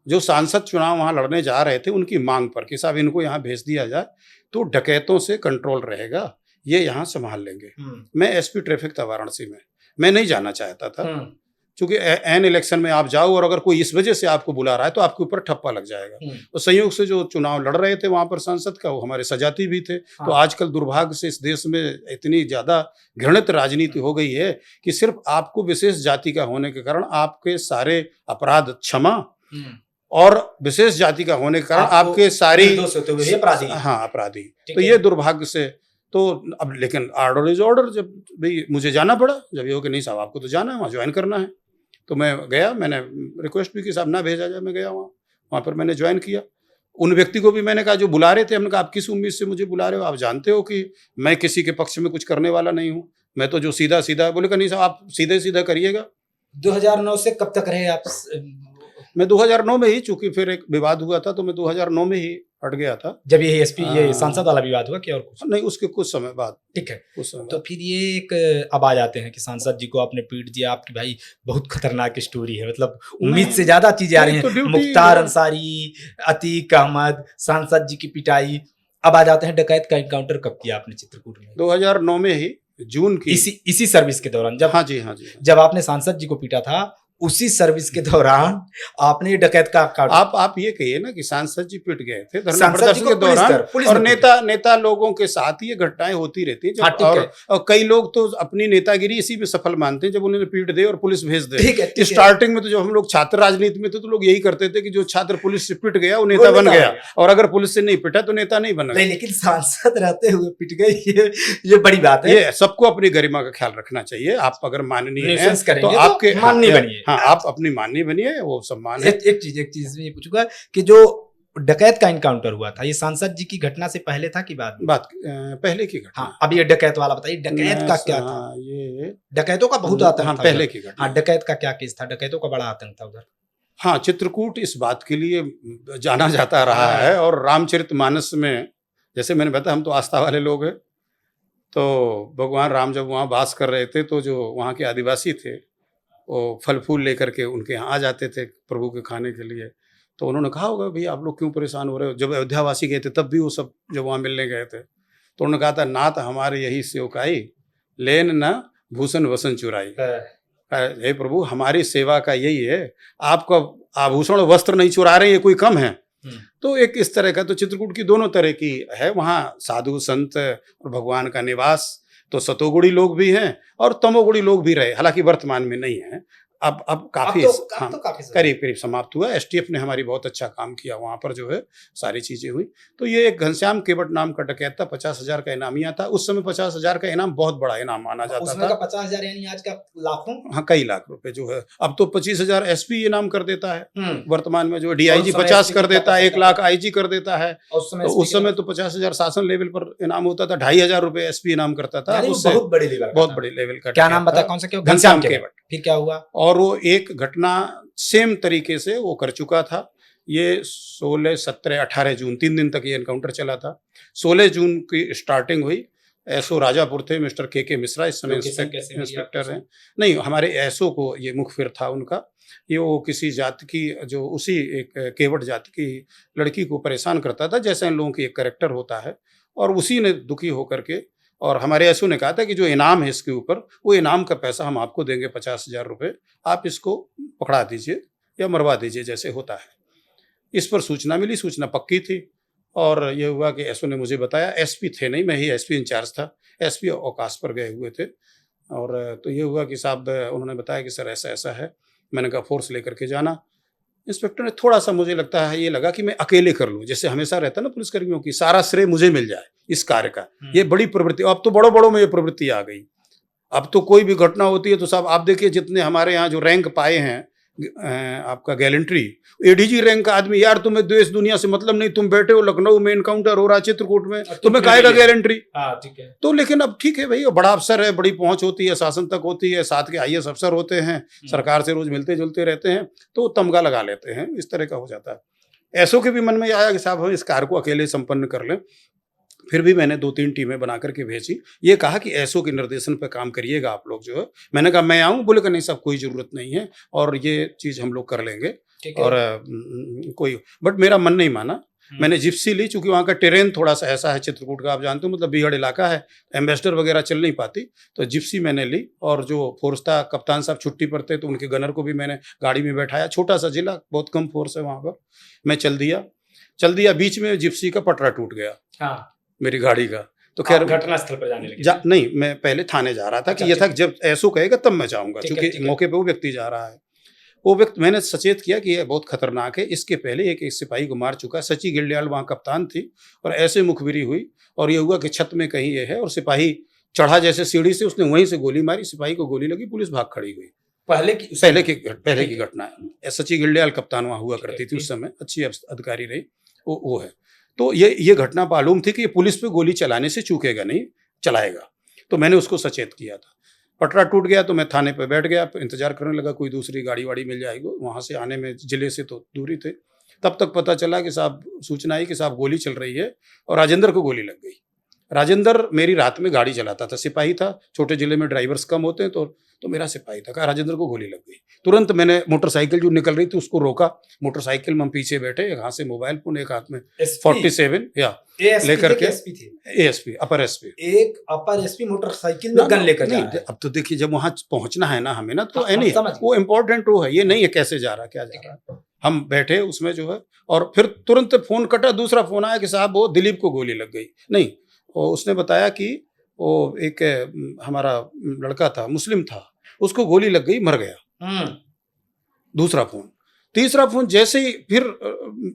जो सांसद चुनाव वहां लड़ने जा रहे थे, उनकी मांग पर कि साहब इनको यहाँ भेज दिया जाए तो डकैतों से कंट्रोल रहेगा, ये यहाँ संभाल लेंगे। मैं एसपी ट्रैफिक था वाराणसी में, मैं नहीं जाना चाहता था, क्योंकि एन इलेक्शन में आप जाओ और अगर कोई इस वजह से आपको बुला रहा है तो आपके ऊपर ठप्पा लग जाएगा। तो संयोग से जो चुनाव लड़ रहे थे वहां पर सांसद का, वो हमारे सजाती भी थे। तो आजकल दुर्भाग्य से इस देश में इतनी ज्यादा घृणित राजनीति हो गई है कि सिर्फ आपको विशेष जाति का होने के कारण आपके सारे अपराध क्षमा, और विशेष जाति का होने के कारण आपके सारी अपराधी। हाँ, अपराधी। तो ये दुर्भाग्य से, तो अब लेकिन ऑर्डर इज ऑर्डर। जब भाई मुझे जाना पड़ा, जब ये हो कि नहीं साहब आपको तो जाना है, वहाँ ज्वाइन करना है, तो मैं गया। मैंने रिक्वेस्ट भी की साहब ना भेजा जाए, मैं गया वहाँ पर मैंने ज्वाइन किया। उन व्यक्ति को भी मैंने कहा जो बुला रहे थे, हमने कहा आप किस उम्मीद से मुझे बुला रहे हो, आप जानते हो कि मैं किसी के पक्ष में कुछ करने वाला नहीं हूँ, मैं तो जो सीधा सीधा। बोले नहीं साहब आप सीधे सीधा करिएगा। 2009 से कब तक रहे आप? मैं 2009 में ही, चूंकि फिर एक विवाद हुआ था तो मैं 2009 में ही हट गया था। जब ये एसपी ये सांसद वाला विवाद हुआ कि और कुछ? नहीं, उसके कुछ समय बाद। ठीक है, कुछ समय तो फिर ये एक अब आ जाते हैं कि सांसद जी को आपने पीट दिया, आपकी भाई बहुत खतरनाक स्टोरी है, मतलब उम्मीद से ज्यादा चीजें आ रही हैं। मुख्तार अंसारी, अतीक अहमद, सांसद जी की पिटाई। अब आ जाते हैं डकैत का एनकाउंटर कब किया आपने चित्रकूट में? 2009 में ही, जून की, इसी सर्विस के दौरान, जब हाँ जी जब आपने सांसद जी को पीटा था, उसी सर्विस के दौरान आपने डकैत का आप ये कहिए ना कि सांसद जी पिट गए थे धरना प्रदर्शन के दौरान, और नेता लोगों के साथ ये घटनाएं होती रहती हैं। और कई लोग तो अपनी नेतागिरी इसी में सफल मानते हैं, जब उन्हें पीट दे और पुलिस भेज दे। स्टार्टिंग में तो जब हम लोग छात्र राजनीति में थे तो लोग यही करते थे कि जो छात्र पुलिस से पिट गया वो नेता बन गया, और अगर पुलिस से नहीं पिटा तो नेता नहीं बना। लेकिन सांसद रहते हुए पिट गए, ये बड़ी बात है। ये सबको अपनी गरिमा का ख्याल रखना चाहिए। आप अगर माननीय हैं तो आपके माननीय बनिए। हाँ, आप अपनी माननीय बनिए, वो सम्मान है। एक चीज में ये पूछूंगा कि जो डकैत का एनकाउंटर हुआ था, ये सांसद जी की घटना से पहले था कि बाद में? पहले की घटना। हाँ, अब ये डकैत वाला बताइए, डकैत का क्या था? ये डकैतों का बहुत आतंक था। पहले की घटना। हाँ, डकैत का क्या केस था? डकैतों का बड़ा आतंक था उधर। हाँ, चित्रकूट इस बात के लिए जाना जाता रहा है, और रामचरितमानस में, जैसे मैंने बताया, हम तो आस्था वाले लोग हैं, तो भगवान राम जब वहाँ वास कर रहे थे तो जो वहाँ के आदिवासी थे वो फल फूल लेकर के उनके यहाँ आ जाते थे प्रभु के खाने के लिए। तो उन्होंने कहा होगा भाई आप लोग क्यों परेशान हो रहे हो। जब अयोध्यावासी गए थे तब भी वो सब जब वहाँ मिलने गए थे तो उन्होंने कहा था नाथ हमारे यही सेवकाई, लेन ना भूषण वसन चुराई। हे प्रभु, हमारी सेवा का यही है, आपका आभूषण वस्त्र नहीं चुरा रहे, ये कोई कम है। तो एक इस तरह का, तो चित्रकूट की दोनों तरह की है, वहाँ साधु संत और भगवान का निवास। तो सतोगुणी लोग भी हैं और तमोगुणी लोग भी रहे, हालांकि वर्तमान में नहीं है। अब काफी अब तो काफी करीब करीब समाप्त हुआ। एसटीएफ ने हमारी बहुत अच्छा काम किया, वहाँ पर जो है सारी चीजें हुई। तो ये एक घनश्याम केवट नाम का डकैत था, 50,000 का इनामिया था। उस समय 50,000 का इनाम बहुत बड़ा इनाम माना जाता उसमें था। 50,000 यानी आज का लाखों। हाँ, कई लाख रुपए जो है। अब तो 25,000 एसपी इनाम कर देता है वर्तमान में, जो डीआईजी 50 कर देता है, 1 लाख आईजी कर देता है। उस समय तो 50,000 शासन लेवल पर इनाम होता था, 2,500 रुपए एसपी इनाम करता था। बहुत बड़े लेवल का। क्या नाम बता, कौन सा? घनश्याम केवट। फिर क्या हुआ? और वो एक घटना सेम तरीके से वो कर चुका था। ये 16, 17, 18 जून 3 दिन तक ये एनकाउंटर चला था। 16 जून की स्टार्टिंग हुई। एसओ राजापुर थे मिस्टर के मिश्रा, इस समय इंस्पेक्टर हैं। नहीं, हमारे एसओ को ये मुखबिर था उनका। ये वो किसी जाति की, जो उसी एक केवट जाति की लड़की को परेशान करता था, जैसे इन लोगों की एक कैरेक्टर होता है। और उसी ने दुखी होकर के, और हमारे एसओ ने कहा था कि जो इनाम है इसके ऊपर, वो इनाम का पैसा हम आपको देंगे 50,000 रुपये, आप इसको पकड़ा दीजिए या मरवा दीजिए, जैसे होता है। इस पर सूचना मिली, सूचना पक्की थी। और ये हुआ कि एसओ ने मुझे बताया, एसपी थे नहीं, मैं ही एसपी इंचार्ज था, एसपी अवकाश पर गए हुए थे। और तो ये हुआ कि साहब, उन्होंने बताया कि सर ऐसा ऐसा है। मैंने कहा फोर्स लेकर के जाना। इंस्पेक्टर ने थोड़ा सा, मुझे लगता है ये लगा कि मैं अकेले कर लूँ, जैसे हमेशा रहता है ना पुलिसकर्मियों की, सारा श्रेय मुझे मिल जाए इस कार्य का। ये बड़ी प्रवृत्ति, अब तो बड़ों बड़ों में ये प्रवृत्ति आ गई। अब तो कोई भी घटना होती है तो साहब आप देखिए, जितने हमारे यहाँ जो रैंक पाए हैं आपका गैलेंट्री, एडीजी रैंक का आदमी, यार तुम्हें देश दुनिया से मतलब नहीं, तुम बैठे हो लखनऊ में, एनकाउंटर हो रहा है चित्रकूट में, तुम्हें काहेगा गैलेंट्री? ठीक है। तो लेकिन अब ठीक है भाई, बड़ा अफसर है, बड़ी पहुंच होती है, शासन तक होती है, साथ के आईएएस अफसर होते हैं, सरकार से रोज मिलते जुलते रहते हैं, तो तमगा लगा लेते हैं, इस तरह का हो जाता है। एसओ के भी मन में आया कि साहब हम इस कार्य को अकेले संपन्न कर लें। फिर भी मैंने 2-3 टीमें बना करके भेजी। ये कहा कि एसओ के निर्देशन पर काम करिएगा आप लोग जो है। मैंने कहा मैं आऊँ? बोले कि नहीं साहब, कोई ज़रूरत नहीं है, और ये चीज़ हम लोग कर लेंगे। और कोई, बट मेरा मन नहीं माना। मैंने जिप्सी ली, चूंकि वहाँ का टेरेन थोड़ा सा ऐसा है चित्रकूट का, आप जानते हो, मतलब बीहड़ इलाका है, एम्बेसडर वगैरह चल नहीं पाती, तो जिप्सी मैंने ली। और जो फोर्स था, कप्तान साहब छुट्टी पर थे, तो उनके गनर को भी मैंने गाड़ी में बैठाया। छोटा सा जिला, बहुत कम फोर्स है वहाँ पर। मैं चल दिया। बीच में जिप्सी का पटरा टूट गया, मेरी गाड़ी का। तो खैर घटनास्थल पर जाने लगे? नहीं, मैं पहले थाने जा रहा था कि ये था, जब एसओ कहेगा तब मैं जाऊंगा, क्योंकि मौके पे वो व्यक्ति जा रहा है। वो व्यक्ति, मैंने सचेत किया कि ये बहुत खतरनाक है, इसके पहले एक सिपाही को मार चुका। सची गिल्डियाल वहाँ कप्तान थी, और ऐसे मुखबिरी हुई, और ये हुआ कि छत में कहीं ये है, और सिपाही चढ़ा जैसे सीढ़ी से, उसने वहीं से गोली मारी, सिपाही को गोली लगी, पुलिस भाग खड़ी हुई। पहले की घटना है। सची गिल्डियाल कप्तान वहाँ हुआ करती थी उस समय, अच्छी अधिकारी रही, वो है। तो ये घटना मालूम थी कि ये पुलिस पे गोली चलाने से चूकेगा नहीं, चलाएगा। तो मैंने उसको सचेत किया था। पटरा टूट गया तो मैं थाने पे बैठ गया, इंतजार करने लगा कोई दूसरी गाड़ी वाड़ी मिल जाएगी। वहाँ से आने में जिले से तो दूरी थे। तब तक पता चला कि साहब, सूचना आई कि साहब गोली चल रही है, और राजेंद्र को गोली लग गई। राजेंद्र मेरी रात में गाड़ी चलाता था, सिपाही था, छोटे जिले में ड्राइवर्स कम होते हैं, तो मेरा सिपाही था। कहा राजेंद्र को गोली लग गई। तुरंत मैंने मोटरसाइकिल जो निकल रही थी उसको रोका। मोटरसाइकिल में हम पीछे बैठे, एक हाथ से मोबाइल फोन, एक हाथ में 47 या लेकर के, एएसपी अपर एसपी, एक अपर एसपी मोटरसाइकिल में गन लेकर जा रहा है। अब तो देखिए, जब वहां पहुंचना है ना हमें ना, तो नहीं, वो इम्पोर्टेंट वो है, ये नहीं है कैसे जा रहा क्या जा रहा है। हम बैठे उसमें जो है, और फिर तुरंत फोन कटा, दूसरा फोन आया कि साहब वो दिलीप को गोली लग गई। नहीं, उसने बताया कि वो एक हमारा लड़का था, मुस्लिम था, उसको गोली लग गई, मर गया। दूसरा फोन, तीसरा फोन, जैसे ही फिर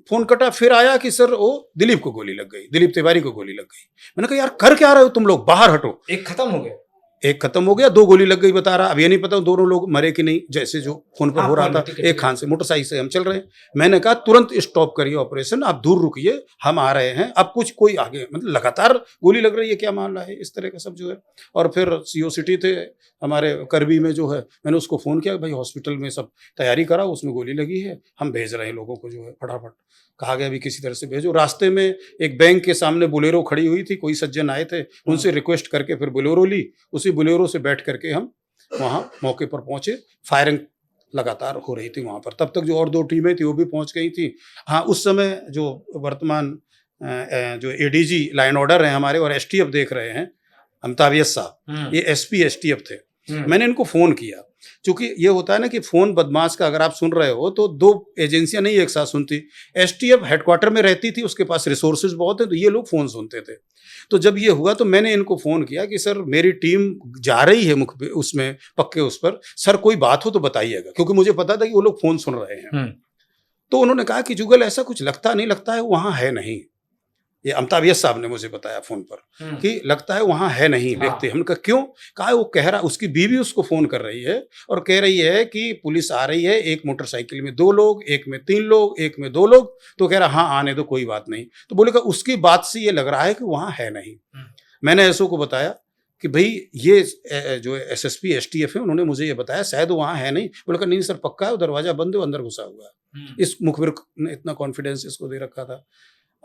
फोन कटा, फिर आया कि सर वो दिलीप को गोली लग गई, दिलीप तिवारी को गोली लग गई। मैंने कहा यार कर क्या रहे हो तुम लोग, बाहर हटो। एक खत्म हो गया, 2 गोली लग गई बता रहा। अब ये नहीं पता दोनों लोग मरे कि नहीं, जैसे जो फोन पर हो रहा था। एक खान से मोटरसाइकिल से हम चल रहे हैं। मैंने कहा तुरंत स्टॉप करिए ऑपरेशन, आप दूर रुकिए, हम आ रहे हैं। अब कुछ कोई आगे, मतलब लगातार गोली लग रही है, क्या मामला है, इस तरह का सब जो है। और फिर सीओ सिटी थे हमारे करबी में जो है, मैंने उसको फ़ोन किया, भाई हॉस्पिटल में सब तैयारी करा, उसमें गोली लगी है, हम भेज रहे हैं लोगों को जो है फटाफट। कहा गया भी किसी तरह से भेजो। रास्ते में एक बैंक के सामने बोलेरो खड़ी हुई थी, कोई सज्जन आए थे, उनसे रिक्वेस्ट करके फिर बोलेरो ली। उसी बोलेरो से बैठ करके हम वहाँ मौके पर पहुँचे। फायरिंग लगातार हो रही थी वहाँ पर। तब तक जो और 2 टीमें थी वो भी पहुँच गई थी। हाँ, उस समय जो वर्तमान जो एडीजी लाइन ऑर्डर हैं हमारे, और एसटीएफ देख रहे हैं, अमिताभ यस साहब, ये एसपी एसटीएफ थे। मैंने इनको फ़ोन किया, क्योंकि ये होता है ना कि फ़ोन बदमाश का अगर आप सुन रहे हो तो 2 एजेंसियां नहीं एक साथ सुनती। एसटीएफ हेडक्वार्टर में रहती थी, उसके पास रिसोर्सेज बहुत है, तो ये लोग फ़ोन सुनते थे। तो जब ये हुआ तो मैंने इनको फ़ोन किया कि सर मेरी टीम जा रही है उसमें पक्के उस पर, सर कोई बात हो तो बताइएगा, क्योंकि मुझे पता था कि वो लोग फ़ोन सुन रहे हैं। तो उन्होंने कहा कि जुगल ऐसा कुछ लगता है वहाँ है नहीं। ये अमिताभ यस साहब ने मुझे बताया फोन पर कि लगता है वहाँ है नहीं व्यक्ति। हमने कहा क्यों? कहा वो कह रहा, उसकी बीवी उसको फोन कर रही है और कह रही है कि पुलिस आ रही है, एक मोटरसाइकिल में 2 लोग, एक में 3 लोग, एक में 2 लोग। तो कह रहा हाँ आने दो, कोई बात नहीं। तो बोले का उसकी बात से ये लग रहा है कि वहाँ है नहीं। मैंने एसओ को बताया कि भाई ये जो एसएसपी एसटीएफ है उन्होंने मुझे ये बताया शायद वहाँ है नहीं। बोले का नहीं सर पक्का है, दरवाजा बंद है, वो अंदर घुसा हुआ है। इस मुखबिर ने इतना कॉन्फिडेंस इसको दे रखा था।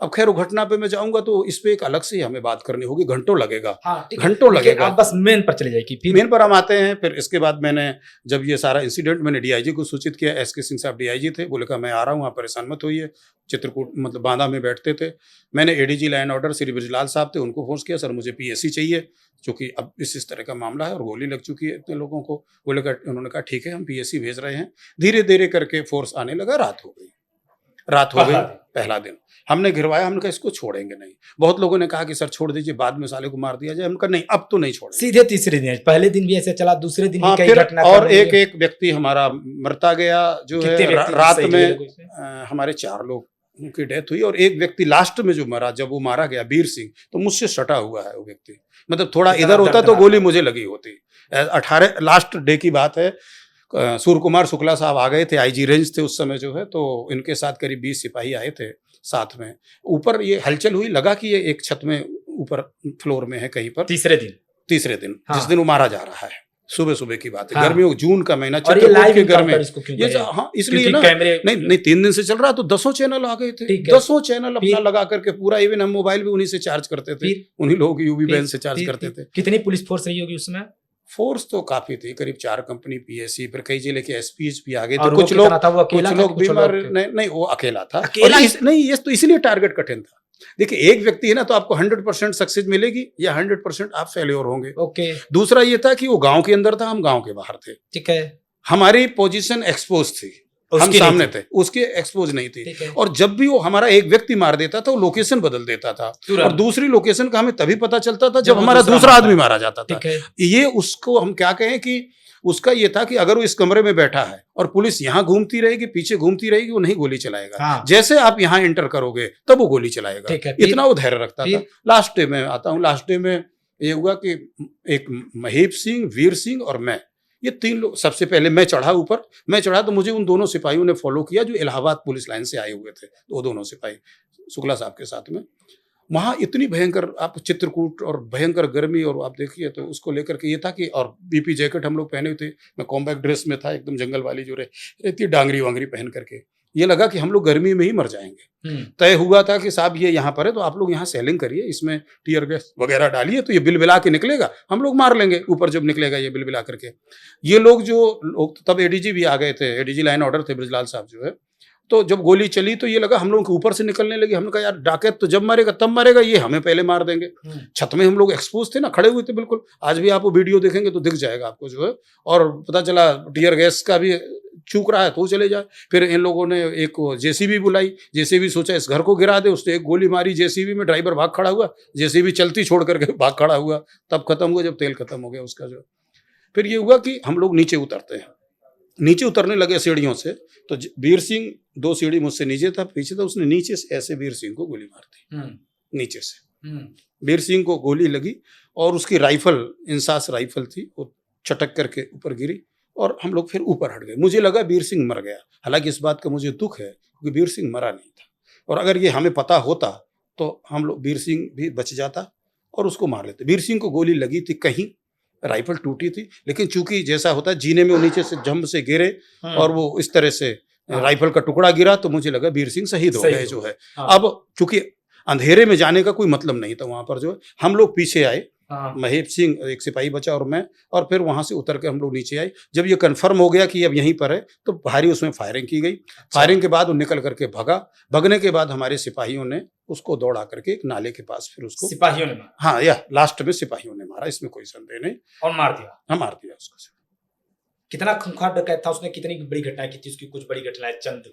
अब खैर वो घटना पे मैं जाऊंगा तो इस पे एक अलग से हमें बात करनी होगी, घंटों लगेगा। घंटों लगेगा। आप बस मेन पर चले जाइए। फिर मेन पर हम आते हैं। फिर इसके बाद मैंने जब ये सारा इंसिडेंट मैंने डीआईजी को सूचित किया। एसके सिंह साहब डीआईजी थे, बोले कहा मैं आ रहा हूँ, आप परेशान मत होइए। चित्रकूट मतलब बांदा में बैठते थे। मैंने ADG land order Shri Brijlal साहब थे, उनको फोन किया, सर मुझे पीएससी चाहिए क्योंकि अब इस तरह का मामला है और गोली लग चुकी है इतने लोगों को। बोले का उन्होंने कहा ठीक है हम पीएससी भेज रहे हैं। धीरे धीरे करके फोर्स आने लगा। रात हो गई पहला दिन हमने घिरवाया। हमने कहा इसको छोड़ेंगे नहीं। बहुत लोगों ने कहा कि सर छोड़ दीजिए, बाद में साले को मार दिया जाए। हमने कहा नहीं अब तो नहीं छोड़ेंगे। सीधे तीसरे दिन, पहले दिन भी ऐसे चला, दूसरे दिन भी कई घटना और एक व्यक्ति हमारा मरता गया जो है रात में। हमारे 4 लोग की डेथ हुई और एक व्यक्ति लास्ट में जो मरा, जब वो मारा गया वीर सिंह, तो मुझसे सटा हुआ है वो व्यक्ति। मतलब थोड़ा इधर होता तो गोली मुझे लगी होती। 18 लास्ट डे की बात है। सूर्य कुमार शुक्ला साहब आ गए थे, आईजी रेंज थे उस समय जो है, तो इनके साथ करीब 20 सिपाही आए थे साथ में। ऊपर ये हलचल हुई, लगा कि ये एक छत में ऊपर फ्लोर में है कहीं पर। तीसरे दिन जिस दिन वो मारा जा रहा है, सुबह की बात है। गर्मियों गर्मियों का महीना, चित्रकूट के घर में ये हाँ इसलिए ना नहीं 3 दिन से चल रहा, तो 10 चैनल आ गए थे। 10 चैनल अपना लगा करके पूरा, इवन हम मोबाइल भी उन्हीं से चार्ज करते थे, उन्हीं लोगों की यूवी बैन से चार्ज करते थे। कितनी पुलिस फोर्स रही होगी उसमें? फोर्स तो काफी थी, करीब 4 कंपनी पीएससी, फिर कई जिले के एसपीज भी आ गए थे। कुछ लोग बीमार नहीं वो अकेला था। नहीं ये तो इसलिए टारगेट कठिन था। देखिए एक व्यक्ति है ना, तो आपको 100% सक्सेस मिलेगी या 100% आप फेल्योर होंगे। ओके। दूसरा ये था कि वो गांव के अंदर था, हम गांव के बाहर थे। ठीक है। हमारी पोजीशन एक्सपोज थी, हम सामने थे, उसके एक्सपोज नहीं थी। और जब भी वो हमारा एक व्यक्ति मार देता था, वो लोकेशन बदल देता था और दूसरी लोकेशन का हमें तभी पता चलता था जब हमारा दूसरा आदमी मारा जाता था। ये उसको हम क्या कहें कि उसका ये था कि अगर वो इस कमरे में बैठा है और पुलिस यहाँ घूमती रहेगी, पीछे घूमती रहेगी, वो नहीं गोली चलाएगा। जैसे आप यहाँ एंटर करोगे तब वो गोली चलाएगा। इतना वो धैर्य रखता था। लास्ट डे में आता हूँ। लास्ट डे में ये हुआ कि एक महीप सिंह, वीर सिंह और मैं, ये 3 लोग। सबसे पहले मैं चढ़ा ऊपर। मैं चढ़ा तो मुझे उन दोनों सिपाहियों ने फॉलो किया जो इलाहाबाद पुलिस लाइन से आए हुए थे, वो दोनों सिपाही शुक्ला साहब के साथ में। वहाँ इतनी भयंकर, आप चित्रकूट और भयंकर गर्मी, और आप देखिए तो उसको लेकर के ये था कि, और बीपी जैकेट हम लोग पहने हुए थे, मैं कॉम्बैक्ट ड्रेस में था एकदम, जंगल वाली जो रहती डांगरी वांगरी पहन करके। ये लगा कि हम लोग गर्मी में ही मर जाएंगे। तय हुआ था कि साहब ये यहाँ पर है तो आप लोग यहाँ सेलिंग करिए, इसमें टीयर गैस वगैरह डालिए तो ये बिलबिला के निकलेगा, हम लोग मार लेंगे ऊपर जब निकलेगा ये बिलबिला करके। ये लोग तब एडीजी भी आ गए थे, एडीजी लाइन ऑर्डर थे ब्रजलाल साहब जो है। तो जब गोली चली तो ये लगा हम लोग के ऊपर से निकलने लगी। हमने कहा यार डाकैत तो जब मारेगा तब मारेगा, ये हमें पहले मार देंगे। छत में हम लोग एक्सपोज थे ना, खड़े हुए थे बिल्कुल। आज भी आप वो वीडियो देखेंगे तो दिख जाएगा आपको जो है। और पता चला टीयर गैस का भी चूक रहा है तो चले जाए। फिर इन लोगों ने एक जेसीबी बुलाई। जेसीबी सोचा इस घर को गिरा दे, उसने एक गोली मारी जेसीबी में, ड्राइवर भाग खड़ा हुआ, जेसीबी चलती छोड़ करके भाग खड़ा हुआ। तब खत्म हुआ जब तेल खत्म हो गया उसका जो। फिर ये हुआ कि हम लोग नीचे उतरते हैं, नीचे उतरने लगे सीढ़ियों से, तो वीर सिंह 2 सीढ़ी मुझसे नीचे था, पीछे था, उसने नीचे से ऐसे वीर सिंह को गोली मार दी। नीचे से वीर सिंह को गोली लगी और उसकी राइफल, इंसास राइफल थी, वो चटक करके ऊपर गिरी और हम लोग फिर ऊपर हट गए। मुझे लगा वीर सिंह मर गया, हालांकि इस बात का मुझे दुख है क्योंकि वीर सिंह मरा नहीं था। और अगर ये हमें पता होता तो हम लोग, वीर सिंह भी बच जाता और उसको मार लेते। वीर सिंह को गोली लगी थी कहीं, राइफल टूटी थी, लेकिन चूंकि जैसा होता है जीने में वो नीचे से जंप से गिरे और वो इस तरह से राइफल का टुकड़ा गिरा, तो मुझे लगा वीर सिंह शहीद हो गए जो है। अब चूंकि अंधेरे में जाने का कोई मतलब नहीं था वहां पर जो है। हम लोग पीछे आए हाँ। महेप सिंह एक सिपाही बचा और मैं, और फिर वहां से उतर के हम लोग नीचे आए। जब ये कंफर्म हो गया कि अब यहीं पर है तो भारी उसमें फायरिंग की गई। फायरिंग के बाद वो निकल करके भगा। भगने के बाद हमारे सिपाहियों ने उसको दौड़ा करके एक नाले के पास फिर उसको, सिपाहियों ने मारा हाँ या लास्ट में सिपाहियों ने मारा, इसमें कोई संदेह नहीं, और मार दिया। हम मार दिया उसको। कितना खूंखार डकैत था, उसने कितनी बड़ी घटनाएं की थी, उसकी कुछ बड़ी घटनाएं चंद।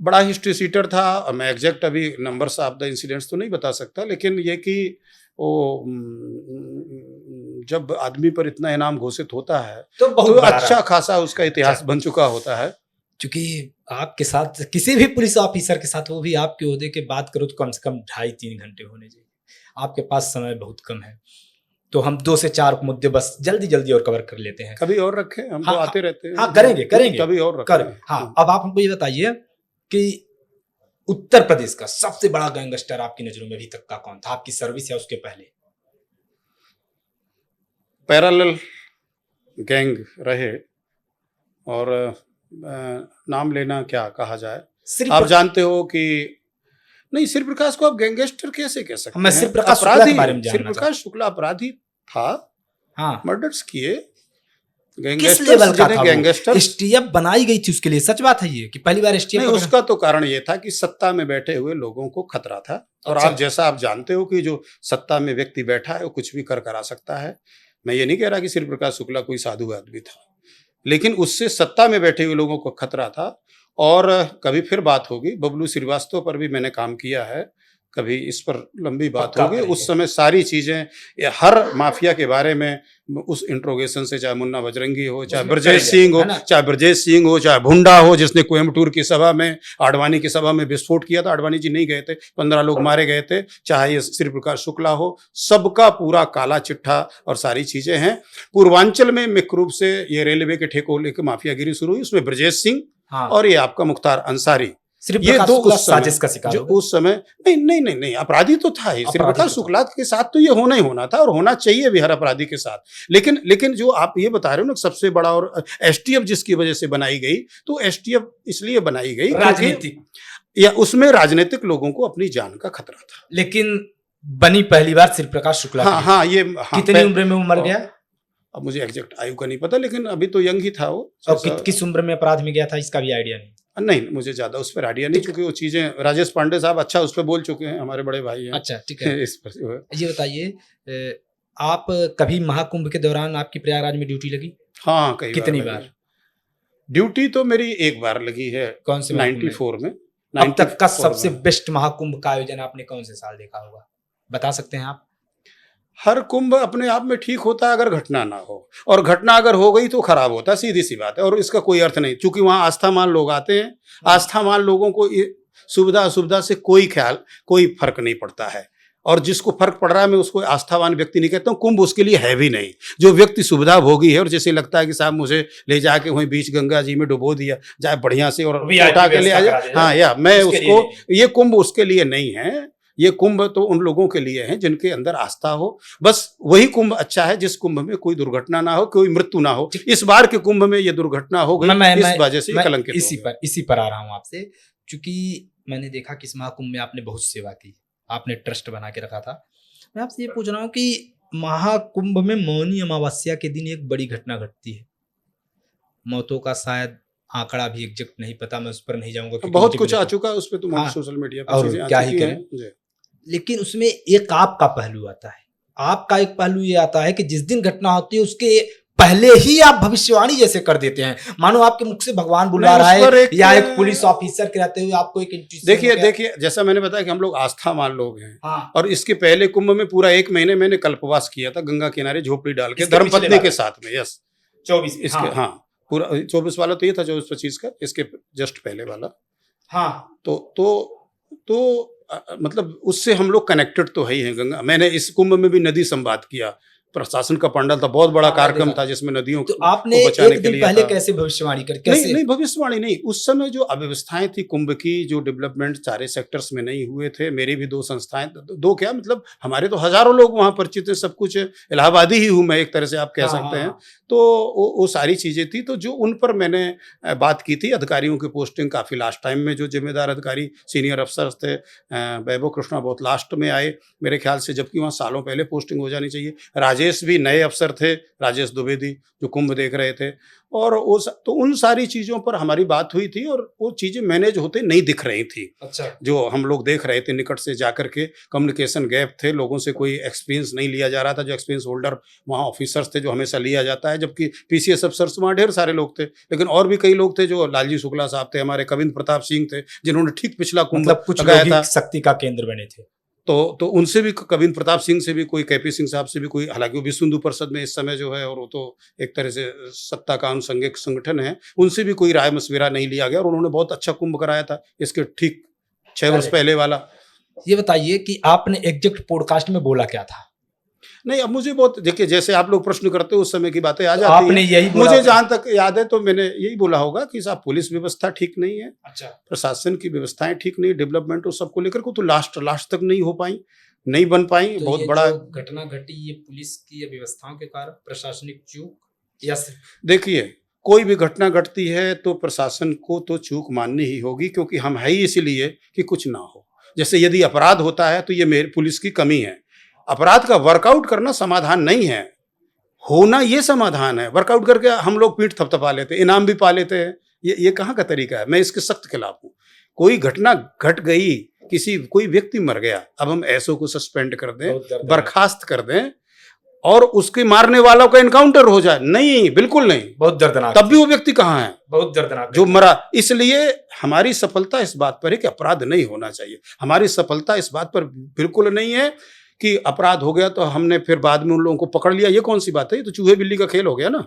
बड़ा हिस्ट्री सीटर था। मैं एग्जैक्ट अभी नंबर्स ऑफ द इंसिडेंट्स तो नहीं बता सकता, लेकिन ये कि वो जब आदमी पर इतना इनाम घोषित होता है तो तो बहुत बड़ा अच्छा रहा। खासा उसका इतिहास बन चुका होता है। क्योंकि आपके साथ किसी भी पुलिस ऑफिसर के साथ, वो भी आपके ओहदे के बात करो तो कम से कम 2.5-3 घंटे होने चाहिए। आपके पास समय बहुत कम है, तो हम 2 से 4 मुद्दे बस जल्दी जल्दी और कवर कर लेते हैं। कभी और रखें, हम हाँ, तो आते रहते हैं। हाँ, करेंगे कभी और रखें। कर हाँ, अब आप हमको ये बताइए कि उत्तर प्रदेश का सबसे बड़ा गैंगस्टर आपकी नजरों में अभी तक का कौन था, आपकी सर्विस या उसके पहले? पैरेलल गैंग रहे, और नाम लेना क्या कहा जाए। सिर्फ आप जानते हो कि नहीं, श्री प्रकाश को आप गैंगस्टर कैसे कह सकते मैं हैं? श्री प्रकाश शुक्ला के बारे में श्री जानना प्रकाश शुक्ला अपराधी था, हाँ, मर्डर्स किए। किस लेवल का था? गैंगस्टर एसटीएफ बनाई गई थी उसके लिए, सच बात है ये कि पहली बार एसटीएफ नहीं, उसका तो कारण ये था कि सत्ता में बैठे हुए लोगों को खतरा था। और अच्छा। आप जैसा आप जानते हो कि जो सत्ता में व्यक्ति बैठा है वो कुछ भी कर करा सकता है। मैं ये नहीं कह रहा कि श्री प्रकाश शुक्ला कोई साधु आदमी था, लेकिन उससे सत्ता में बैठे हुए लोगों को खतरा था। और कभी फिर बात होगी, बबलू श्रीवास्तव पर भी मैंने काम किया है, कभी इस पर लंबी बात पक्का होगी। करेंगे। उस समय सारी चीजें, हर माफिया के बारे में उस इंट्रोगेशन से, चाहे मुन्ना बजरंगी हो, चाहे उसमें ब्रजेश करेंगे, सिंह हो, है ना? चाहे भुंडा हो जिसने कोयम्बटूर की सभा में, आडवाणी की सभा में विस्फोट किया था। आडवाणी जी नहीं गए थे, 15 लोग मारे गए थे। चाहे ये श्री प्रकाश शुक्ला हो, सबका पूरा काला चिट्ठा और सारी चीजें हैं। पूर्वांचल में मुख्य रूप से ये रेलवे के ठेकों लेकर माफियागिरी शुरू हुई, उसमें ब्रजेश सिंह हाँ, और ये आपका मुख्तार अंसारी, श्री ये प्रकाश दो शुक्ला उस समय साजिश का शिकार जो हो गए। उस समय नहीं अपराधी तो था ही। श्री अपराधी प्रकाश तो शुक्ला के साथ तो ये होना ही होना था, और होना चाहिए भी हर अपराधी के साथ। लेकिन जो आप ये बता रहे हो ना, सबसे बड़ा, और एसटीएफ जिसकी वजह से बनाई गई, तो एसटीएफ इसलिए बनाई गई राजनीतिक, या उसमें राजनीतिक लोगों को अपनी जान का खतरा था। लेकिन बनी पहली बार श्री प्रकाश शुक्ला हाँ की। हाँ, ये कितनी उम्र में वो मर गया? अब मुझे एग्जैक्ट आयु का नहीं पता, लेकिन अभी तो यंग ही था वो। और किस उम्र में अपराध में गया था, इसका भी आइडिया नहीं? नहीं, मुझे ज्यादा उस पर आइडिया नहीं, क्योंकि वो चीजें राजेश पांडे साहब अच्छा उस पर बोल चुके हैं, हमारे बड़े भाई हैं। अच्छा, ठीक है। इस पर ये बताइए, आप कभी महाकुंभ के दौरान आपकी प्रयागराज में ड्यूटी लगी? हाँ, कई कितनी लगी। बार? ड्यूटी तो मेरी एक बार लगी है, कौन से महाकुंभ में? 94 में। अब तक का 94 सबसे में। बेस्ट महाकुंभ का आयोजन आपने कौन से साल देखा होगा, बता सकते हैं आप? हर कुंभ अपने आप में ठीक होता है अगर घटना ना हो, और घटना अगर हो गई तो खराब होता है, सीधी सी बात है। और इसका कोई अर्थ नहीं, क्योंकि वहाँ आस्थावान लोग आते हैं। आस्थावान लोगों को सुविधा असुविधा से कोई फर्क नहीं पड़ता है। और जिसको फर्क पड़ रहा है, मैं उसको आस्थावान व्यक्ति नहीं कहता हूँ। कुंभ उसके लिए है भी नहीं। जो व्यक्ति सुविधा भोगी है और जैसे लगता है कि साहब मुझे ले जाके वहीं बीच गंगा जी में डुबो दिया जाए बढ़िया से और उठा के ले आ जाए, हाँ, या मैं उसको, ये कुंभ उसके लिए नहीं है। ये कुंभ तो उन लोगों के लिए है जिनके अंदर आस्था हो। बस वही कुंभ अच्छा है जिस कुंभ में कोई दुर्घटना ना हो, कोई मृत्यु ना हो। इस बार के कुंभ में ये दुर्घटना हो गई, इस वजह से कलंकित। इसी पर आ रहा हूँ आपसे, क्योंकि मैंने देखा कि इस महाकुंभ में आपने बहुत सेवा की, आपने ट्रस्ट बना के रखा था। मैं आपसे ये पूछ रहा हूँ कि महाकुंभ में मौनी अमावस्या के दिन एक बड़ी घटना घटती है। मौतों का शायद आंकड़ा भी एग्जैक्ट नहीं पता, मैं उस पर नहीं जाऊंगा, बहुत कुछ आ चुका है उस पर तो। हाँ, सोशल मीडिया पर और क्या ही करें। लेकिन उसमें एक आपका पहलू आता है। आपका एक पहलू ये आता है कि जिस दिन घटना होती है उसके पहले ही आप भविष्यवाणी जैसे कर देते हैं, मानो आपके मुख से भगवान बुला रहा है, या एक पुलिस ऑफिसर के रहते हुए आपको एक इंट्यूशन। देखिए जैसा मैंने बताया कि हम लोग आस्थावान लोग हैं। हाँ। और इसके पहले कुंभ में पूरा 1 महीने मैंने कल्पवास किया था गंगा किनारे झोपड़ी डाल के, धर्मपत्नी के साथ में। यस, 24 इसके, हाँ, पूरा 24 वाला तो ये था, 24-25 का इसके जस्ट पहले वाला। हाँ, तो मतलब उससे हम लोग कनेक्टेड तो है ही हैं गंगा। मैंने इस कुंभ में भी नदी संवाद किया, प्रशासन का पंडाल था, बहुत बड़ा कार्यक्रम था जिसमें नदियों तो आपने एक दिन पहले कैसे भविष्यवाणी कर? कैसे? नहीं भविष्यवाणी नहीं, उस समय जो अव्यवस्थाएं थी कुंभ की, जो डेवलपमेंट सारे सेक्टर्स में नहीं हुए थे। मेरी भी 2 संस्थाएं, 2 क्या मतलब हमारे तो हजारों लोग वहां परिचित हैं, सब कुछ इलाहाबादी ही हूं मैं, एक तरह से आप कह सकते हैं। तो वो सारी चीज़ें थी। तो जो उन पर मैंने बात की थी, अधिकारियों की पोस्टिंग काफ़ी लास्ट टाइम में, जो जिम्मेदार अधिकारी सीनियर अफसर थे, वैभव कृष्णा बहुत लास्ट में आए मेरे ख्याल से, जबकि वहाँ सालों पहले पोस्टिंग हो जानी चाहिए। राजेश भी नए अफसर थे, राजेश द्विवेदी, जो कुंभ देख रहे थे। और तो उन सारी चीज़ों पर हमारी बात हुई थी, और वो चीज़ें मैनेज होते नहीं दिख रही थी। अच्छा, जो हम लोग देख रहे थे निकट से जाकर के, कम्युनिकेशन गैप थे, लोगों से कोई एक्सपीरियंस नहीं लिया जा रहा था। जो एक्सपीरियंस होल्डर वहाँ ऑफिसर्स थे, जो हमेशा लिया जाता है, जबकि पीसीएस अफसर्स वहाँ ढेर सारे लोग थे। लेकिन और भी कई लोग थे, जो लालजी शुक्ला साहब थे, हमारे कविंद्र प्रताप सिंह थे, जिन्होंने ठीक पिछला कुंभ मतलब कुछ लगाया लोग था। ही शक्ति का केंद्र बने थे। तो उनसे भी, कविंद्र प्रताप सिंह से भी कोई, केपी सिंह साहब से भी कोई, हालांकि वो विश्व हिंदू परिषद में इस समय जो है, और वो तो एक तरह से सत्ता का अनुषंगिक संगठन है, उनसे भी कोई राय मशविरा नहीं लिया गया। और उन्होंने बहुत अच्छा कुंभ कराया था, इसके ठीक 6 वर्ष पहले वाला। ये बताइए कि आपने एग्जैक्ट पॉडकास्ट में बोला क्या था? नहीं, अब मुझे बहुत, देखिए जैसे आप लोग प्रश्न करते हो उस समय की बातें आ तो जाती आपने हैं। यही बोला मुझे था? जहाँ तक याद है तो मैंने यही बोला होगा कि साहब पुलिस व्यवस्था ठीक नहीं है, अच्छा, प्रशासन की व्यवस्थाएं ठीक नहीं, डेवलपमेंट और सबको लेकर को तो लास्ट तक नहीं हो पाई, नहीं बन पाई। तो बहुत ये बड़ा, जो घटना घटी, ये पुलिस की व्यवस्थाओं के कारण, प्रशासनिक चूक, या देखिए कोई भी घटना घटती है तो प्रशासन को तो चूक माननी ही होगी, क्योंकि हम है ही इसलिए कि कुछ ना हो। जैसे यदि अपराध होता है तो ये मेरे पुलिस की कमी है। अपराध का वर्कआउट करना समाधान नहीं है, होना ये समाधान है। वर्कआउट करके हम लोग पीठ थपथपा लेते, इनाम भी पा लेते हैं। ये कहाँ का तरीका है? मैं इसके सख्त खिलाफ हूँ। कोई घटना घट गई, कोई व्यक्ति मर गया, अब हम ऐसो को सस्पेंड कर दें, बर्खास्त कर दें, और उसके मारने वालों का एनकाउंटर हो जाए? नहीं, बिल्कुल नहीं। बहुत दर्दनाक। तब भी वो व्यक्ति कहाँ है? बहुत दर्दनाक जो मरा। इसलिए हमारी सफलता इस बात पर है कि अपराध नहीं होना चाहिए। हमारी सफलता इस बात पर बिल्कुल नहीं है कि अपराध हो गया तो हमने फिर बाद में उन लोगों को पकड़ लिया। ये कौन सी बात है? ये तो चूहे बिल्ली का खेल हो गया ना।